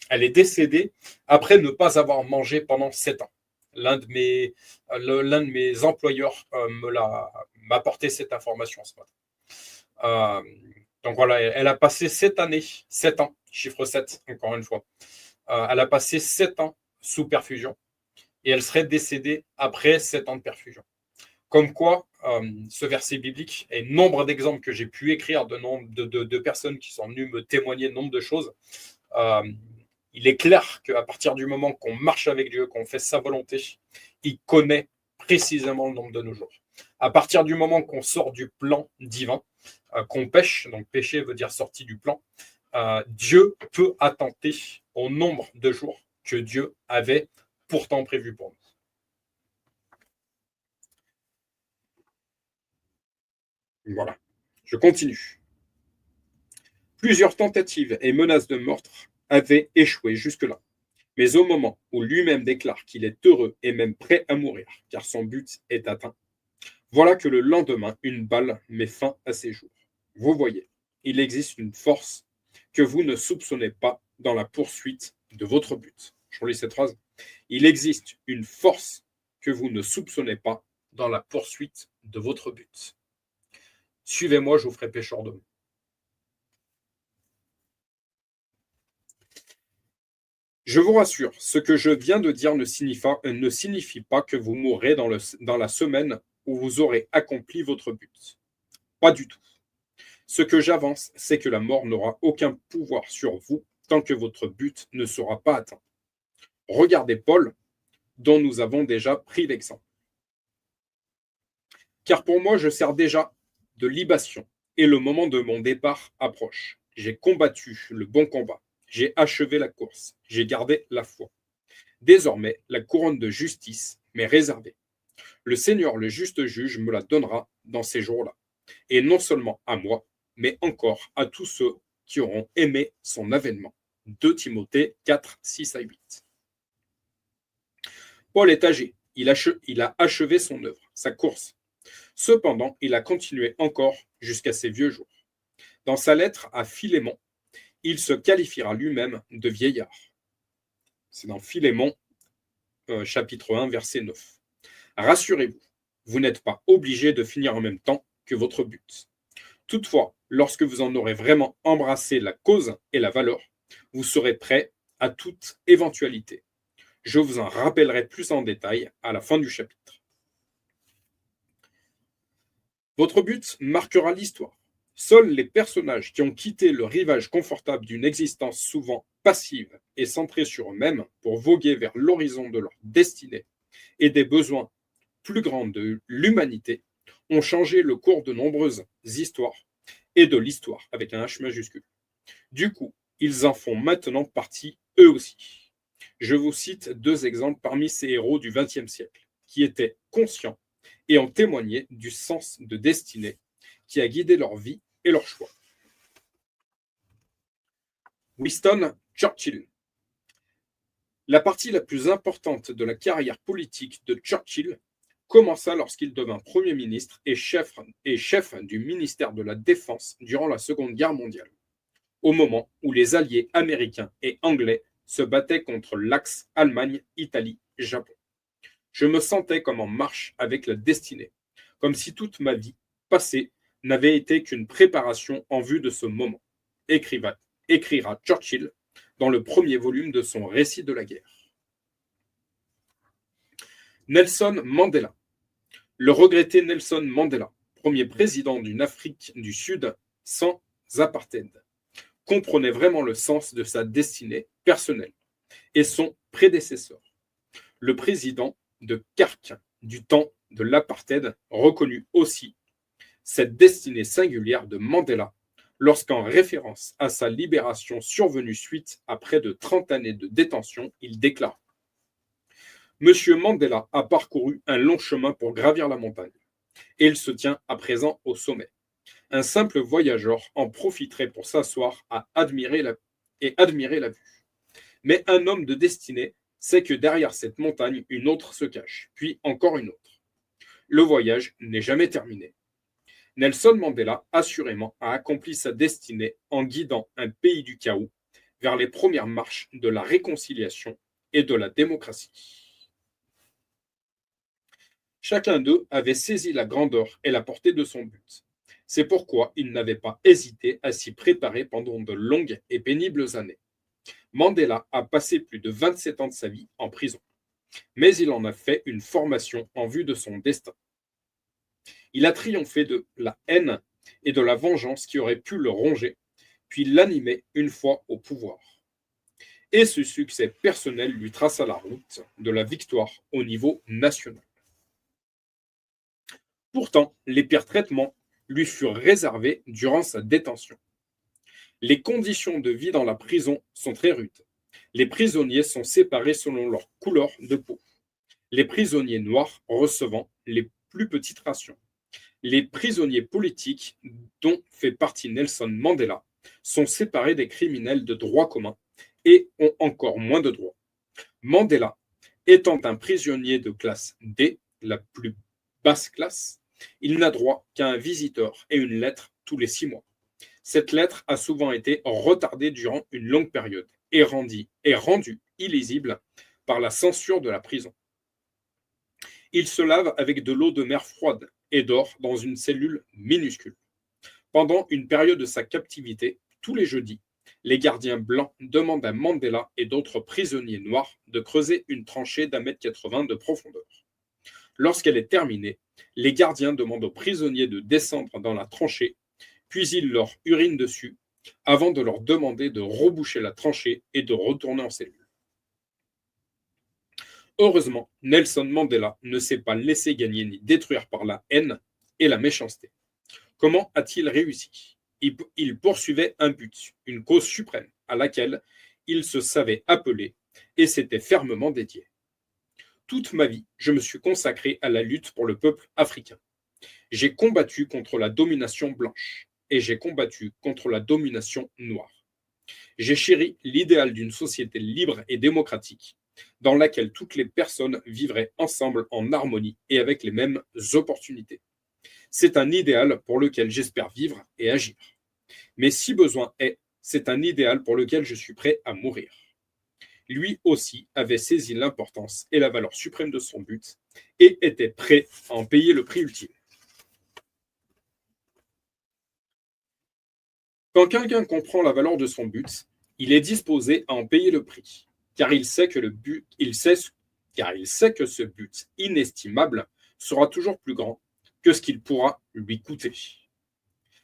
Elle est décédée après ne pas avoir mangé pendant 7 ans. L'un de mes employeurs m'a apporté cette information ce matin. Donc voilà, elle a passé 7 années, 7 ans, chiffre 7, encore une fois. Elle a passé 7 ans sous perfusion et elle serait décédée après 7 ans de perfusion. Comme quoi, ce verset biblique et nombre d'exemples que j'ai pu écrire de personnes qui sont venues me témoigner de nombre de choses, il est clair qu'à partir du moment qu'on marche avec Dieu, qu'on fait sa volonté, il connaît précisément le nombre de nos jours. À partir du moment qu'on sort du plan divin, qu'on pêche, donc péché veut dire sortie du plan, Dieu peut attenter au nombre de jours que Dieu avait pourtant prévu pour nous. Voilà, je continue. Plusieurs tentatives et menaces de meurtre avaient échoué jusque-là. Mais au moment où lui-même déclare qu'il est heureux et même prêt à mourir, car son but est atteint, voilà que le lendemain, une balle met fin à ses jours. Vous voyez, il existe une force que vous ne soupçonnez pas dans la poursuite de votre but. Je relis cette phrase. Il existe une force que vous ne soupçonnez pas dans la poursuite de votre but. Suivez-moi, je vous ferai pêcheur d'hommes. Je vous rassure, ce que je viens de dire ne signifie pas que vous mourrez dans la semaine où vous aurez accompli votre but. Pas du tout. Ce que j'avance, c'est que la mort n'aura aucun pouvoir sur vous tant que votre but ne sera pas atteint. Regardez Paul, dont nous avons déjà pris l'exemple. Car pour moi, je sers déjà de libation et le moment de mon départ approche. J'ai combattu le bon combat. J'ai achevé la course. J'ai gardé la foi. Désormais, la couronne de justice m'est réservée. Le Seigneur, le juste juge, me la donnera dans ces jours-là. Et non seulement à moi, mais encore à tous ceux qui auront aimé son avènement. 2 Timothée 4, 6 à 8. Paul est âgé. Il a achevé son œuvre, sa course. Cependant, il a continué encore jusqu'à ses vieux jours. Dans sa lettre à Philémon, il se qualifiera lui-même de vieillard. C'est dans Philémon, chapitre 1, verset 9. Rassurez-vous, vous n'êtes pas obligé de finir en même temps que votre but. Toutefois, lorsque vous en aurez vraiment embrassé la cause et la valeur, vous serez prêt à toute éventualité. Je vous en rappellerai plus en détail à la fin du chapitre. Votre but marquera l'histoire. Seuls les personnages qui ont quitté le rivage confortable d'une existence souvent passive et centrée sur eux-mêmes pour voguer vers l'horizon de leur destinée et des besoins plus grands de l'humanité ont changé le cours de nombreuses histoires et de l'histoire avec un H majuscule. Du coup, ils en font maintenant partie eux aussi. Je vous cite 2 exemples parmi ces héros du XXe siècle qui étaient conscients et ont témoigné du sens de destinée qui a guidé leur vie et leurs choix. Winston Churchill. La partie la plus importante de la carrière politique de Churchill commença lorsqu'il devint Premier ministre et chef du ministère de la Défense durant la Seconde Guerre mondiale, au moment où les alliés américains et anglais se battaient contre l'axe Allemagne-Italie-Japon. Je me sentais comme en marche avec la destinée, comme si toute ma vie passée n'avait été qu'une préparation en vue de ce moment, écrira Churchill dans le premier volume de son récit de la guerre. Nelson Mandela. Le regretté Nelson Mandela, premier président d'une Afrique du Sud sans apartheid, comprenait vraiment le sens de sa destinée personnelle et son prédécesseur, le président de Kark du temps de l'apartheid, reconnut aussi cette destinée singulière de Mandela lorsqu'en référence à sa libération survenue suite à près de 30 années de détention, il déclare: Monsieur Mandela a parcouru un long chemin pour gravir la montagne, et il se tient à présent au sommet. Un simple voyageur en profiterait pour s'asseoir et admirer la vue. Mais un homme de destinée sait que derrière cette montagne, une autre se cache, puis encore une autre. Le voyage n'est jamais terminé. Nelson Mandela, assurément, a accompli sa destinée en guidant un pays du chaos vers les premières marches de la réconciliation et de la démocratie. Chacun d'eux avait saisi la grandeur et la portée de son but. C'est pourquoi il n'avait pas hésité à s'y préparer pendant de longues et pénibles années. Mandela a passé plus de 27 ans de sa vie en prison, mais il en a fait une formation en vue de son destin. Il a triomphé de la haine et de la vengeance qui auraient pu le ronger, puis l'animer une fois au pouvoir. Et ce succès personnel lui traça la route de la victoire au niveau national. Pourtant, les pires traitements lui furent réservés durant sa détention. Les conditions de vie dans la prison sont très rudes. Les prisonniers sont séparés selon leur couleur de peau. Les prisonniers noirs recevant les plus petites rations. Les prisonniers politiques, dont fait partie Nelson Mandela, sont séparés des criminels de droit commun et ont encore moins de droits. Mandela, étant un prisonnier de classe D, la plus basse classe, il n'a droit qu'à un visiteur et une lettre tous les 6 mois. Cette lettre a souvent été retardée durant une longue période et rendue illisible par la censure de la prison. Il se lave avec de l'eau de mer froide et dort dans une cellule minuscule. Pendant une période de sa captivité, tous les jeudis, les gardiens blancs demandent à Mandela et d'autres prisonniers noirs de creuser une tranchée d'1,80 m de profondeur. Lorsqu'elle est terminée, les gardiens demandent aux prisonniers de descendre dans la tranchée, puis ils leur urinent dessus, avant de leur demander de reboucher la tranchée et de retourner en cellule. Heureusement, Nelson Mandela ne s'est pas laissé gagner ni détruire par la haine et la méchanceté. Comment a-t-il réussi? Il poursuivait un but, une cause suprême, à laquelle il se savait appelé et s'était fermement dédié. Toute ma vie, je me suis consacré à la lutte pour le peuple africain. J'ai combattu contre la domination blanche et j'ai combattu contre la domination noire. J'ai chéri l'idéal d'une société libre et démocratique, dans laquelle toutes les personnes vivraient ensemble en harmonie et avec les mêmes opportunités. C'est un idéal pour lequel j'espère vivre et agir. Mais si besoin est, c'est un idéal pour lequel je suis prêt à mourir. Lui aussi avait saisi l'importance et la valeur suprême de son but et était prêt à en payer le prix ultime. Quand quelqu'un comprend la valeur de son but, il est disposé à en payer le prix, car il sait que ce but inestimable sera toujours plus grand que ce qu'il pourra lui coûter.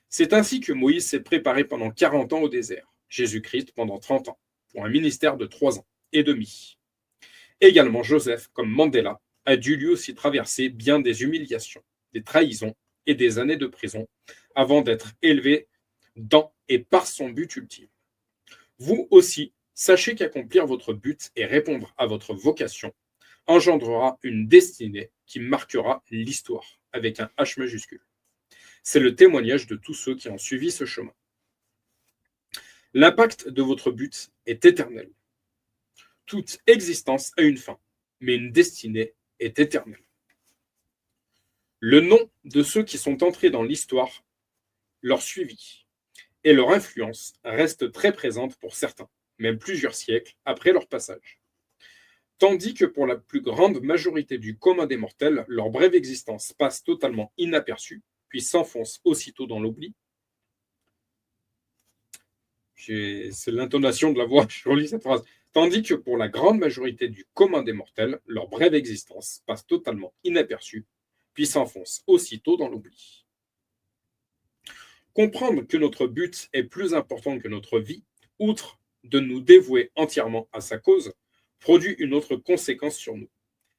C'est ainsi que Moïse s'est préparé pendant 40 ans au désert, Jésus-Christ pendant 30 ans, pour un ministère de 3 ans et demi. Également Joseph, comme Mandela, a dû lui aussi traverser bien des humiliations, des trahisons et des années de prison avant d'être élevé dans et par son but ultime. Vous aussi, sachez qu'accomplir votre but et répondre à votre vocation engendrera une destinée qui marquera l'histoire avec un H majuscule. C'est le témoignage de tous ceux qui ont suivi ce chemin. L'impact de votre but est éternel. Toute existence a une fin, mais une destinée est éternelle. Le nom de ceux qui sont entrés dans l'histoire leur suivit, et leur influence reste très présente pour certains, même plusieurs siècles après leur passage. Tandis que pour la plus grande majorité du commun des mortels, leur brève existence passe totalement inaperçue, puis s'enfonce aussitôt dans l'oubli. C'est l'intonation de la voix, je relis cette phrase. Tandis que pour la grande majorité du commun des mortels, leur brève existence passe totalement inaperçue, puis s'enfonce aussitôt dans l'oubli. Comprendre que notre but est plus important que notre vie, outre de nous dévouer entièrement à sa cause, produit une autre conséquence sur nous,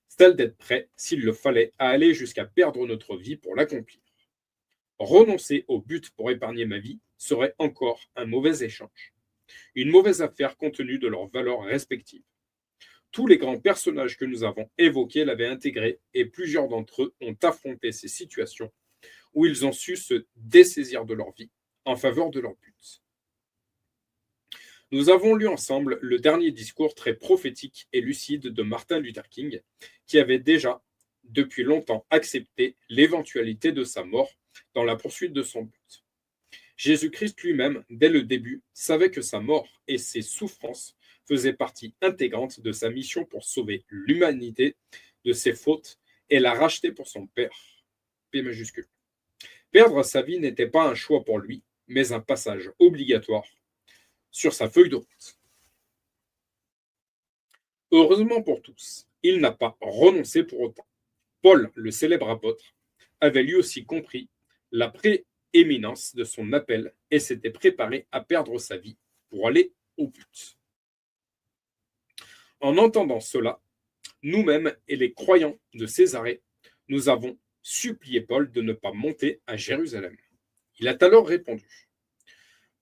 celle d'être prêt, s'il le fallait, à aller jusqu'à perdre notre vie pour l'accomplir. Renoncer au but pour épargner ma vie serait encore un mauvais échange, une mauvaise affaire compte tenu de leurs valeurs respectives. Tous les grands personnages que nous avons évoqués l'avaient intégré et plusieurs d'entre eux ont affronté ces situations où ils ont su se dessaisir de leur vie en faveur de leur but. Nous avons lu ensemble le dernier discours très prophétique et lucide de Martin Luther King, qui avait déjà, depuis longtemps, accepté l'éventualité de sa mort dans la poursuite de son but. Jésus-Christ lui-même, dès le début, savait que sa mort et ses souffrances faisaient partie intégrante de sa mission pour sauver l'humanité de ses fautes et la racheter pour son Père. P majuscule. Perdre sa vie n'était pas un choix pour lui, mais un passage obligatoire sur sa feuille de route. Heureusement pour tous, il n'a pas renoncé pour autant. Paul, le célèbre apôtre, avait lui aussi compris la prééminence de son appel et s'était préparé à perdre sa vie pour aller au but. En entendant cela, nous-mêmes et les croyants de Césarée, nous avons supplié Paul de ne pas monter à Jérusalem. Il a alors répondu: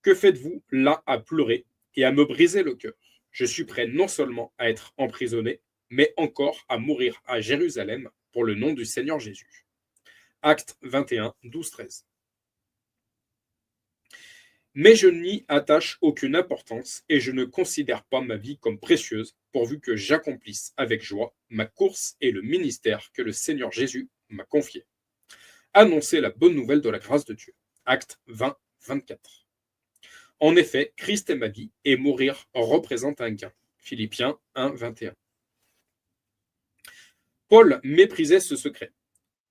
que faites-vous là à pleurer et à me briser le cœur? Je suis prêt non seulement à être emprisonné, mais encore à mourir à Jérusalem pour le nom du Seigneur Jésus. Actes 21, 12, 13. Mais je n'y attache aucune importance et je ne considère pas ma vie comme précieuse, pourvu que j'accomplisse avec joie ma course et le ministère que le Seigneur Jésus m'a confié. Annoncer la bonne nouvelle de la grâce de Dieu. Actes 20, 24. En effet, Christ est ma vie et mourir représente un gain. Philippiens 1, 21. Paul méprisait ce secret.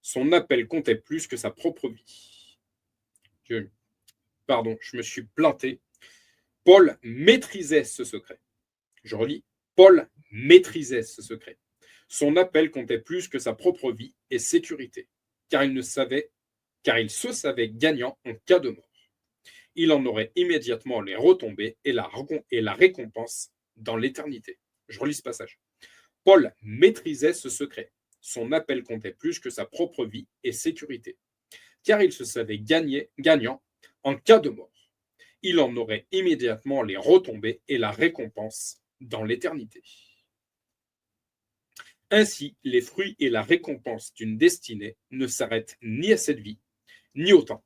Son appel comptait plus que sa propre vie. Pardon, je me suis planté. Paul maîtrisait ce secret. Je relis. Paul maîtrisait ce secret. Son appel comptait plus que sa propre vie et sécurité, car il se savait gagnant en cas de mort. Il en aurait immédiatement les retombées et la récompense dans l'éternité. Je relis ce passage. Paul maîtrisait ce secret. Son appel comptait plus que sa propre vie et sécurité, car il se savait gagnant en cas de mort. Il en aurait immédiatement les retombées et la récompense dans l'éternité. Ainsi, les fruits et la récompense d'une destinée ne s'arrêtent ni à cette vie, ni au temps.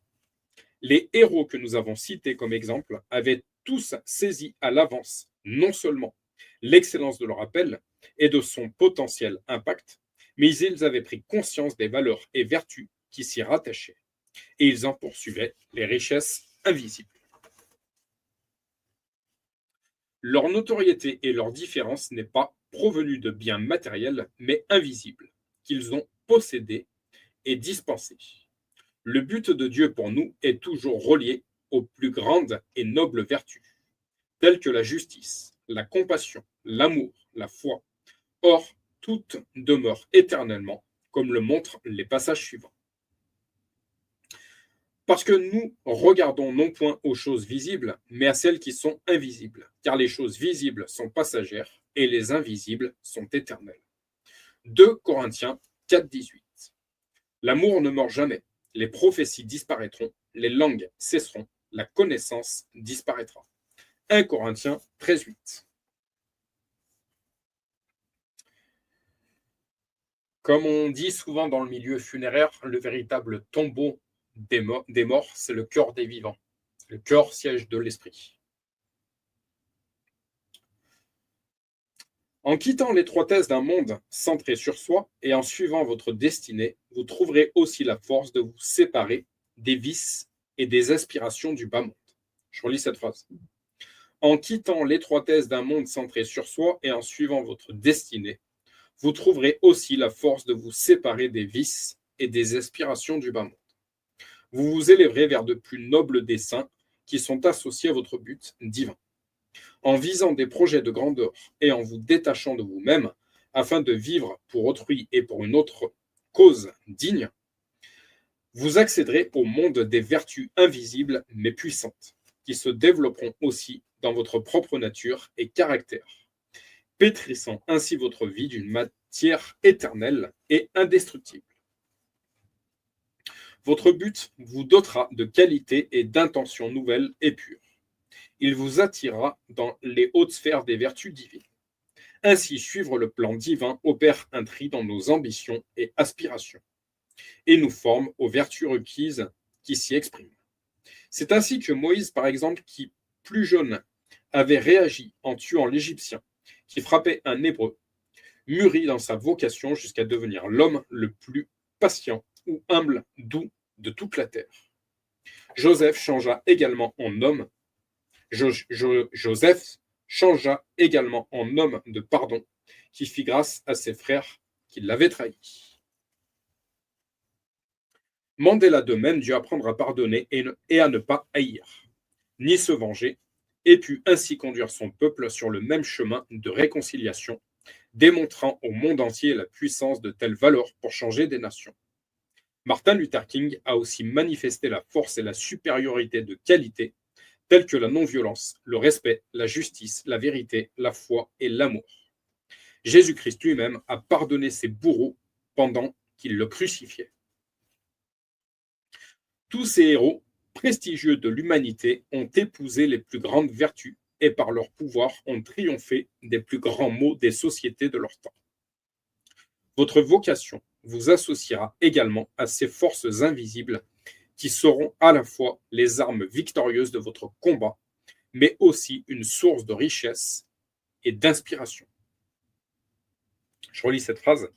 Les héros que nous avons cités comme exemple avaient tous saisi à l'avance non seulement l'excellence de leur appel et de son potentiel impact, mais ils avaient pris conscience des valeurs et vertus qui s'y rattachaient, et ils en poursuivaient les richesses invisibles. Leur notoriété et leur différence n'est pas provenue de biens matériels, mais invisibles, qu'ils ont possédés et dispensés. Le but de Dieu pour nous est toujours relié aux plus grandes et nobles vertus, telles que la justice, la compassion, l'amour, la foi. Or, toutes demeurent éternellement, comme le montrent les passages suivants. Parce que nous regardons non point aux choses visibles, mais à celles qui sont invisibles, car les choses visibles sont passagères et les invisibles sont éternelles. 2 Corinthiens 4, 18. L'amour ne meurt jamais, les prophéties disparaîtront, les langues cesseront, la connaissance disparaîtra. 1 Corinthiens 13, 8. Comme on dit souvent dans le milieu funéraire, le véritable tombeau des morts, c'est le cœur des vivants. Le cœur, siège de l'esprit. En quittant l'étroitesse d'un monde centré sur soi et en suivant votre destinée, vous trouverez aussi la force de vous séparer des vices et des aspirations du bas monde. Je relis cette phrase. En quittant l'étroitesse d'un monde centré sur soi et en suivant votre destinée, vous trouverez aussi la force de vous séparer des vices et des aspirations du bas monde. Vous vous élèverez vers de plus nobles desseins qui sont associés à votre but divin. En visant des projets de grandeur et en vous détachant de vous-même afin de vivre pour autrui et pour une autre cause digne, vous accéderez au monde des vertus invisibles mais puissantes, qui se développeront aussi dans votre propre nature et caractère, pétrissant ainsi votre vie d'une matière éternelle et indestructible. Votre but vous dotera de qualités et d'intentions nouvelles et pures. Il vous attirera dans les hautes sphères des vertus divines. Ainsi, suivre le plan divin opère un tri dans nos ambitions et aspirations et nous forme aux vertus requises qui s'y expriment. C'est ainsi que Moïse, par exemple, qui, plus jeune, avait réagi en tuant l'Égyptien qui frappait un Hébreu, mûrit dans sa vocation jusqu'à devenir l'homme le plus patient ou humble, doux de toute la terre. Joseph changea également en homme. Joseph changea également en homme de pardon, qui fit grâce à ses frères qui l'avaient trahi. Mandela de même dut apprendre à pardonner et à ne pas haïr, ni se venger, et put ainsi conduire son peuple sur le même chemin de réconciliation, démontrant au monde entier la puissance de telles valeurs pour changer des nations. Martin Luther King a aussi manifesté la force et la supériorité de qualités telles que la non-violence, le respect, la justice, la vérité, la foi et l'amour. Jésus-Christ lui-même a pardonné ses bourreaux pendant qu'ils le crucifiaient. Tous ces héros prestigieux de l'humanité ont épousé les plus grandes vertus et par leur pouvoir ont triomphé des plus grands maux des sociétés de leur temps. Votre vocation vous associera également à ces forces invisibles qui seront à la fois les armes victorieuses de votre combat, mais aussi une source de richesse et d'inspiration. Je relis cette phrase.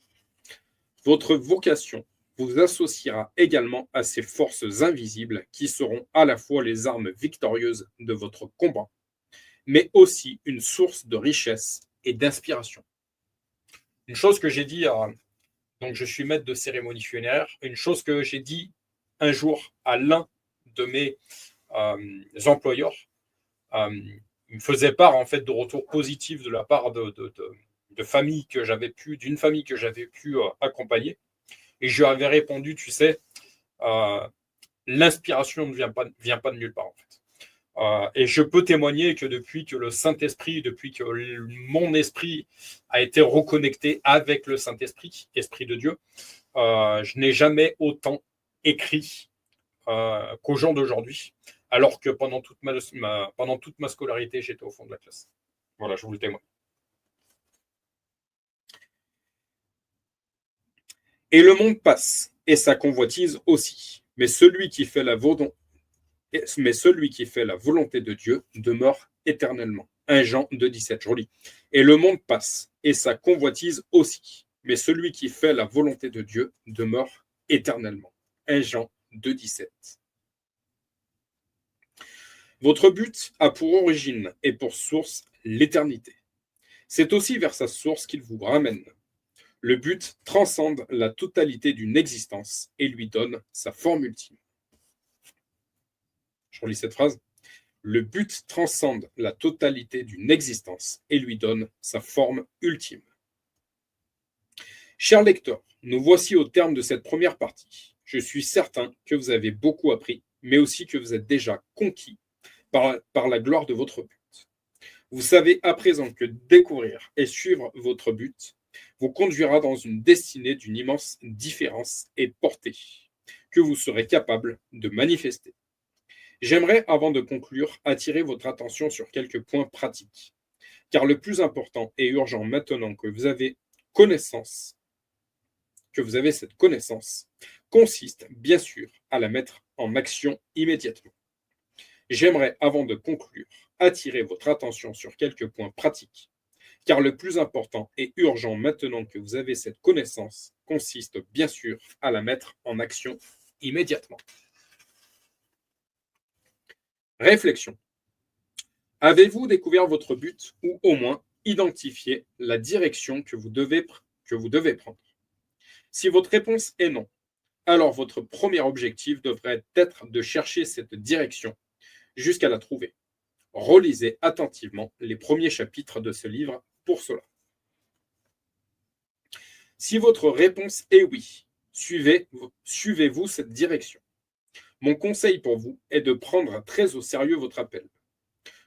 Votre vocation vous associera également à ces forces invisibles qui seront à la fois les armes victorieuses de votre combat, mais aussi une source de richesse et d'inspiration. Une chose que j'ai dit, donc je suis maître de cérémonie funéraire, une chose que j'ai dit un jour à l'un de mes employeurs, il me faisait part en fait de retours positifs de la part d'une famille que j'avais pu accompagner. Et je lui avais répondu, tu sais, l'inspiration ne vient pas de nulle part en fait. Et je peux témoigner que depuis que le Saint-Esprit, depuis que mon esprit a été reconnecté avec le Saint-Esprit, Esprit de Dieu, je n'ai jamais autant écrit qu'au jour d'aujourd'hui, alors que pendant toute ma scolarité, j'étais au fond de la classe. Voilà, je vous le témoigne. Et le monde passe, et sa convoitise aussi. Mais celui qui fait la volonté de Dieu demeure éternellement. 1 Jean 2,17, je relis. Et le monde passe, et sa convoitise aussi. Mais celui qui fait la volonté de Dieu demeure éternellement. 1 Jean 2,17. Votre but a pour origine et pour source l'éternité. C'est aussi vers sa source qu'il vous ramène. Le but transcende la totalité d'une existence et lui donne sa forme ultime. Je relis cette phrase. Le but transcende la totalité d'une existence et lui donne sa forme ultime. Chers lecteurs, nous voici au terme de cette première partie. Je suis certain que vous avez beaucoup appris, mais aussi que vous êtes déjà conquis par la gloire de votre but. Vous savez à présent que découvrir et suivre votre but vous conduira dans une destinée d'une immense différence et portée que vous serez capable de manifester. J'aimerais, avant de conclure, attirer votre attention sur quelques points pratiques, car le plus important et urgent maintenant que vous avez cette connaissance, consiste bien sûr à la mettre en action immédiatement. J'aimerais, avant de conclure, attirer votre attention sur quelques points pratiques, car le plus important et urgent maintenant que vous avez cette connaissance consiste bien sûr à la mettre en action immédiatement. Réflexion. Avez-vous découvert votre but ou au moins identifié la direction que vous devez prendre? Si votre réponse est non, alors votre premier objectif devrait être de chercher cette direction jusqu'à la trouver. Relisez attentivement les premiers chapitres de ce livre pour cela. Si votre réponse est oui, suivez-vous cette direction. Mon conseil pour vous est de prendre très au sérieux votre appel,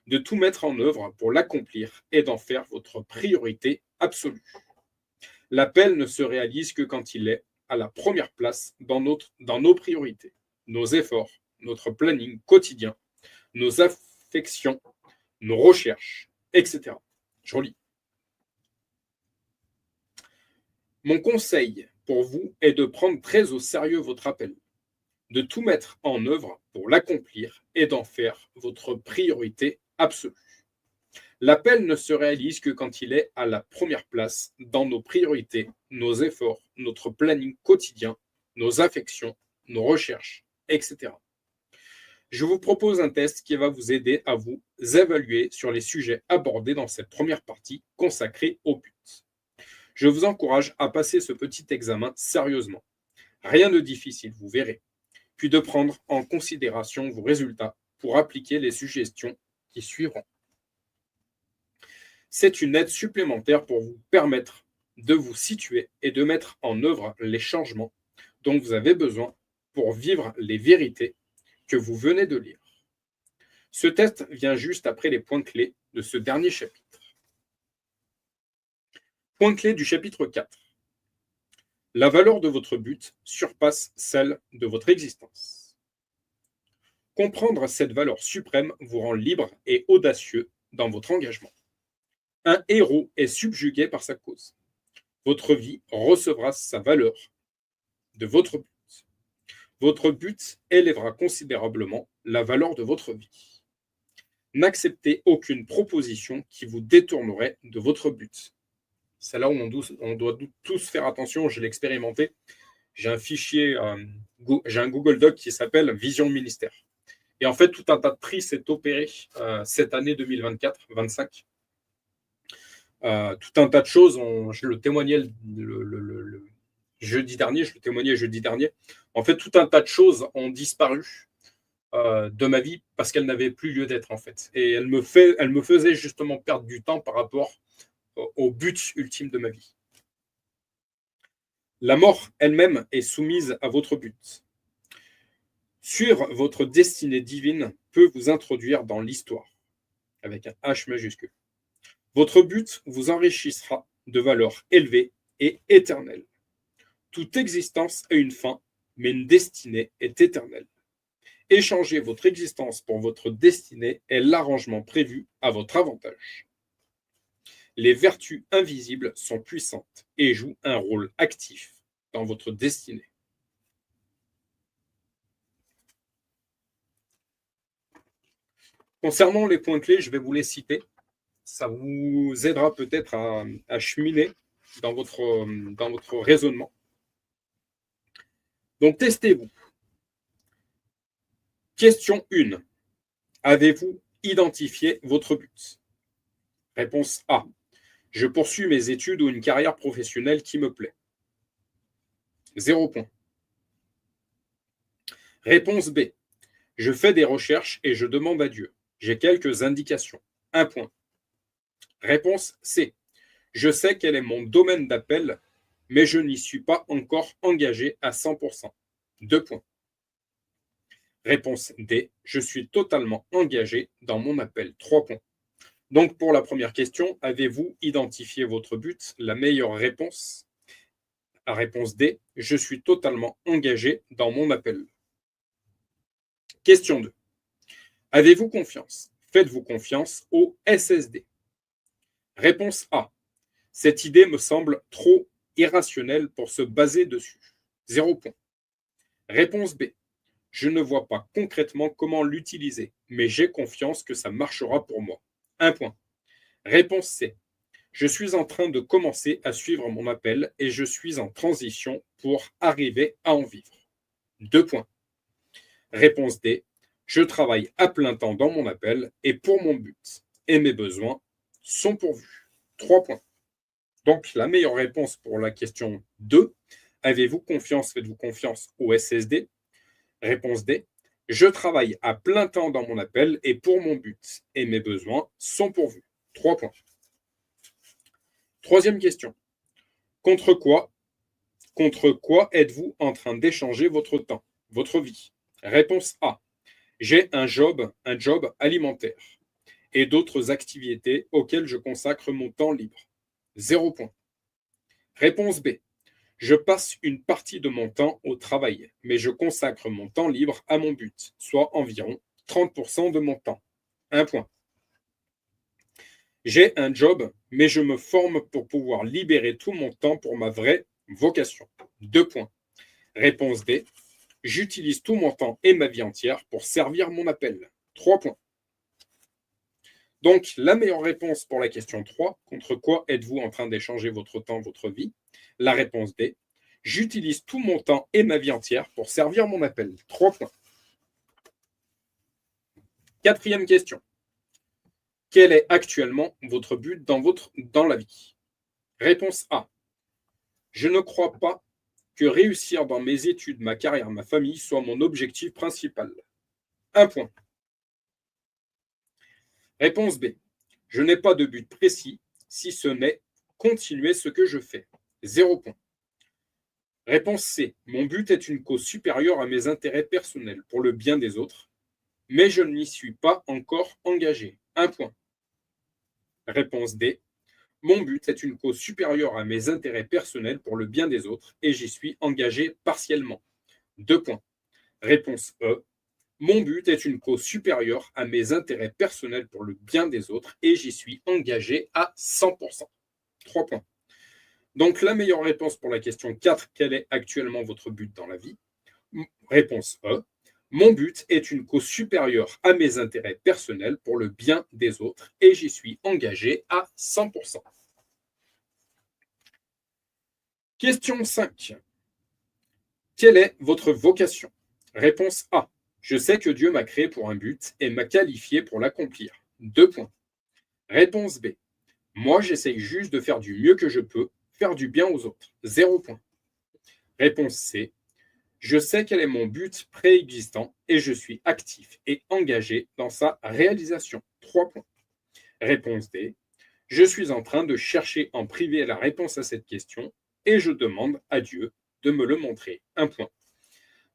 de tout mettre en œuvre pour l'accomplir et d'en faire votre priorité absolue. L'appel ne se réalise que quand il est à la première place dans nos priorités, nos efforts, notre planning quotidien, nos affections, nos recherches, etc. Je relis. Mon conseil pour vous est de prendre très au sérieux votre appel, de tout mettre en œuvre pour l'accomplir et d'en faire votre priorité absolue. L'appel ne se réalise que quand il est à la première place dans nos priorités, nos efforts, notre planning quotidien, nos affections, nos recherches, etc. Je vous propose un test qui va vous aider à vous évaluer sur les sujets abordés dans cette première partie consacrée au but. Je vous encourage à passer ce petit examen sérieusement. Rien de difficile, vous verrez. Puis de prendre en considération vos résultats pour appliquer les suggestions qui suivront. C'est une aide supplémentaire pour vous permettre de vous situer et de mettre en œuvre les changements dont vous avez besoin pour vivre les vérités que vous venez de lire. Ce test vient juste après les points clés de ce dernier chapitre. Point clé du chapitre 4. La valeur de votre but surpasse celle de votre existence. Comprendre cette valeur suprême vous rend libre et audacieux dans votre engagement. Un héros est subjugué par sa cause. Votre vie recevra sa valeur de votre but. Votre but élèvera considérablement la valeur de votre vie. N'acceptez aucune proposition qui vous détournerait de votre but. C'est là où on doit tous faire attention, je l'ai expérimenté. J'ai un fichier, j'ai un Google Doc qui s'appelle Vision Ministère. Et en fait, tout un tas de tri s'est opéré cette année 2024-25. Tout un tas de choses, je le témoignais le jeudi dernier, En fait, tout un tas de choses ont disparu de ma vie parce qu'elles n'avaient plus lieu d'être, en fait. Et elles me faisaient justement perdre du temps par rapport au but ultime de ma vie. La mort elle-même est soumise à votre but. Suivre votre destinée divine peut vous introduire dans l'histoire, avec un H majuscule. Votre but vous enrichira de valeurs élevées et éternelles. Toute existence a une fin, mais une destinée est éternelle. Échanger votre existence pour votre destinée est l'arrangement prévu à votre avantage. Les vertus invisibles sont puissantes et jouent un rôle actif dans votre destinée. Concernant les points clés, je vais vous les citer. Ça vous aidera peut-être à cheminer dans votre raisonnement. Donc, testez-vous. Question 1. Avez-vous identifié votre but? Réponse A. Je poursuis mes études ou une carrière professionnelle qui me plaît. 0 point. Réponse B. Je fais des recherches et je demande à Dieu. J'ai quelques indications. 1 point. Réponse C. Je sais quel est mon domaine d'appel, mais je n'y suis pas encore engagé à 100%. 2 points. Réponse D. Je suis totalement engagé dans mon appel. 3 points. Donc, pour la première question, avez-vous identifié votre but? La meilleure réponse, la réponse D. Je suis totalement engagé dans mon appel. Question 2. Avez-vous confiance? Faites-vous confiance au SSD? Réponse A. Cette idée me semble trop irrationnelle pour se baser dessus. 0 point. Réponse B. Je ne vois pas concrètement comment l'utiliser, mais j'ai confiance que ça marchera pour moi. 1 point. Réponse C. Je suis en train de commencer à suivre mon appel et je suis en transition pour arriver à en vivre. 2 points. Réponse D. Je travaille à plein temps dans mon appel et pour mon but. Et mes besoins sont pourvus. 3 points. Donc, la meilleure réponse pour la question 2. Avez-vous confiance? Faites-vous confiance au SSD? Réponse D. Je travaille à plein temps dans mon appel et pour mon but. Et mes besoins sont pourvus. 3 points. Troisième question. Contre quoi êtes-vous en train d'échanger votre temps, votre vie? Réponse A. J'ai un job alimentaire et d'autres activités auxquelles je consacre mon temps libre. 0 point. Réponse B. Je passe une partie de mon temps au travail, mais je consacre mon temps libre à mon but, soit environ 30% de mon temps. Un point. J'ai un job, mais je me forme pour pouvoir libérer tout mon temps pour ma vraie vocation. 2 points. Réponse D. J'utilise tout mon temps et ma vie entière pour servir mon appel. 3 points. Donc, la meilleure réponse pour la question 3, contre quoi êtes-vous en train d'échanger votre temps, votre vie? La réponse D. J'utilise tout mon temps et ma vie entière pour servir mon appel. 3 points. Quatrième question. Quel est actuellement votre but dans la vie? Réponse A. Je ne crois pas que réussir dans mes études, ma carrière, ma famille soit mon objectif principal. 1 point. Réponse B. Je n'ai pas de but précis, si ce n'est continuer ce que je fais. 0 point. Réponse C. Mon but est une cause supérieure à mes intérêts personnels pour le bien des autres, mais je n'y suis pas encore engagé. 1 point. Réponse D. Mon but est une cause supérieure à mes intérêts personnels pour le bien des autres et j'y suis engagé partiellement. 2 points. Réponse E. Mon but est une cause supérieure à mes intérêts personnels pour le bien des autres et j'y suis engagé à 100%. 3 points. Donc la meilleure réponse pour la question 4, quel est actuellement votre but dans la vie? Réponse E. Mon but est une cause supérieure à mes intérêts personnels pour le bien des autres et j'y suis engagé à 100%. Question 5. Quelle est votre vocation? Réponse A. Je sais que Dieu m'a créé pour un but et m'a qualifié pour l'accomplir. 2 points. Réponse B. Moi, j'essaye juste de faire du mieux que je peux, faire du bien aux autres. 0 point. Réponse C. Je sais quel est mon but préexistant et je suis actif et engagé dans sa réalisation. 3 points. Réponse D. Je suis en train de chercher en privé la réponse à cette question et je demande à Dieu de me le montrer. 1 point.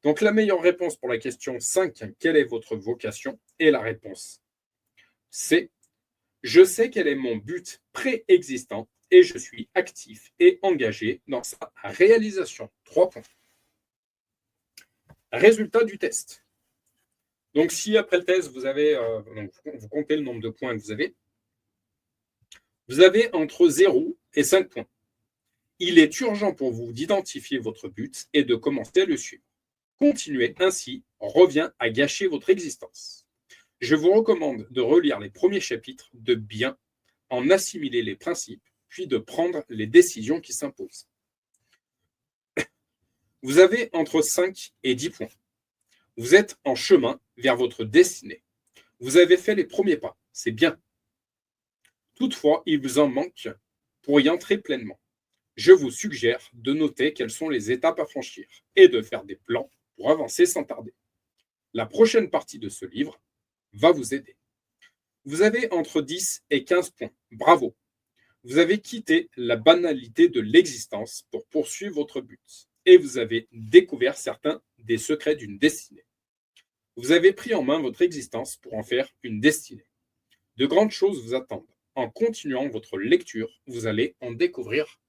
Donc la meilleure réponse pour la question 5, quelle est votre vocation? Et la réponse C. Je sais quel est mon but préexistant et je suis actif et engagé dans sa réalisation. 3 points. Résultat du test. Donc, si après le test, vous comptez le nombre de points que vous avez entre 0 et 5 points. Il est urgent pour vous d'identifier votre but et de commencer à le suivre. Continuer ainsi revient à gâcher votre existence. Je vous recommande de relire les premiers chapitres, de bien en assimiler les principes, puis de prendre les décisions qui s'imposent. Vous avez entre 5 et 10 points. Vous êtes en chemin vers votre destinée. Vous avez fait les premiers pas, c'est bien. Toutefois, il vous en manque pour y entrer pleinement. Je vous suggère de noter quelles sont les étapes à franchir et de faire des plans pour avancer sans tarder. La prochaine partie de ce livre va vous aider. Vous avez entre 10 et 15 points. Bravo. Vous avez quitté la banalité de l'existence pour poursuivre votre but et vous avez découvert certains des secrets d'une destinée. Vous avez pris en main votre existence pour en faire une destinée. De grandes choses vous attendent. En continuant votre lecture, vous allez en découvrir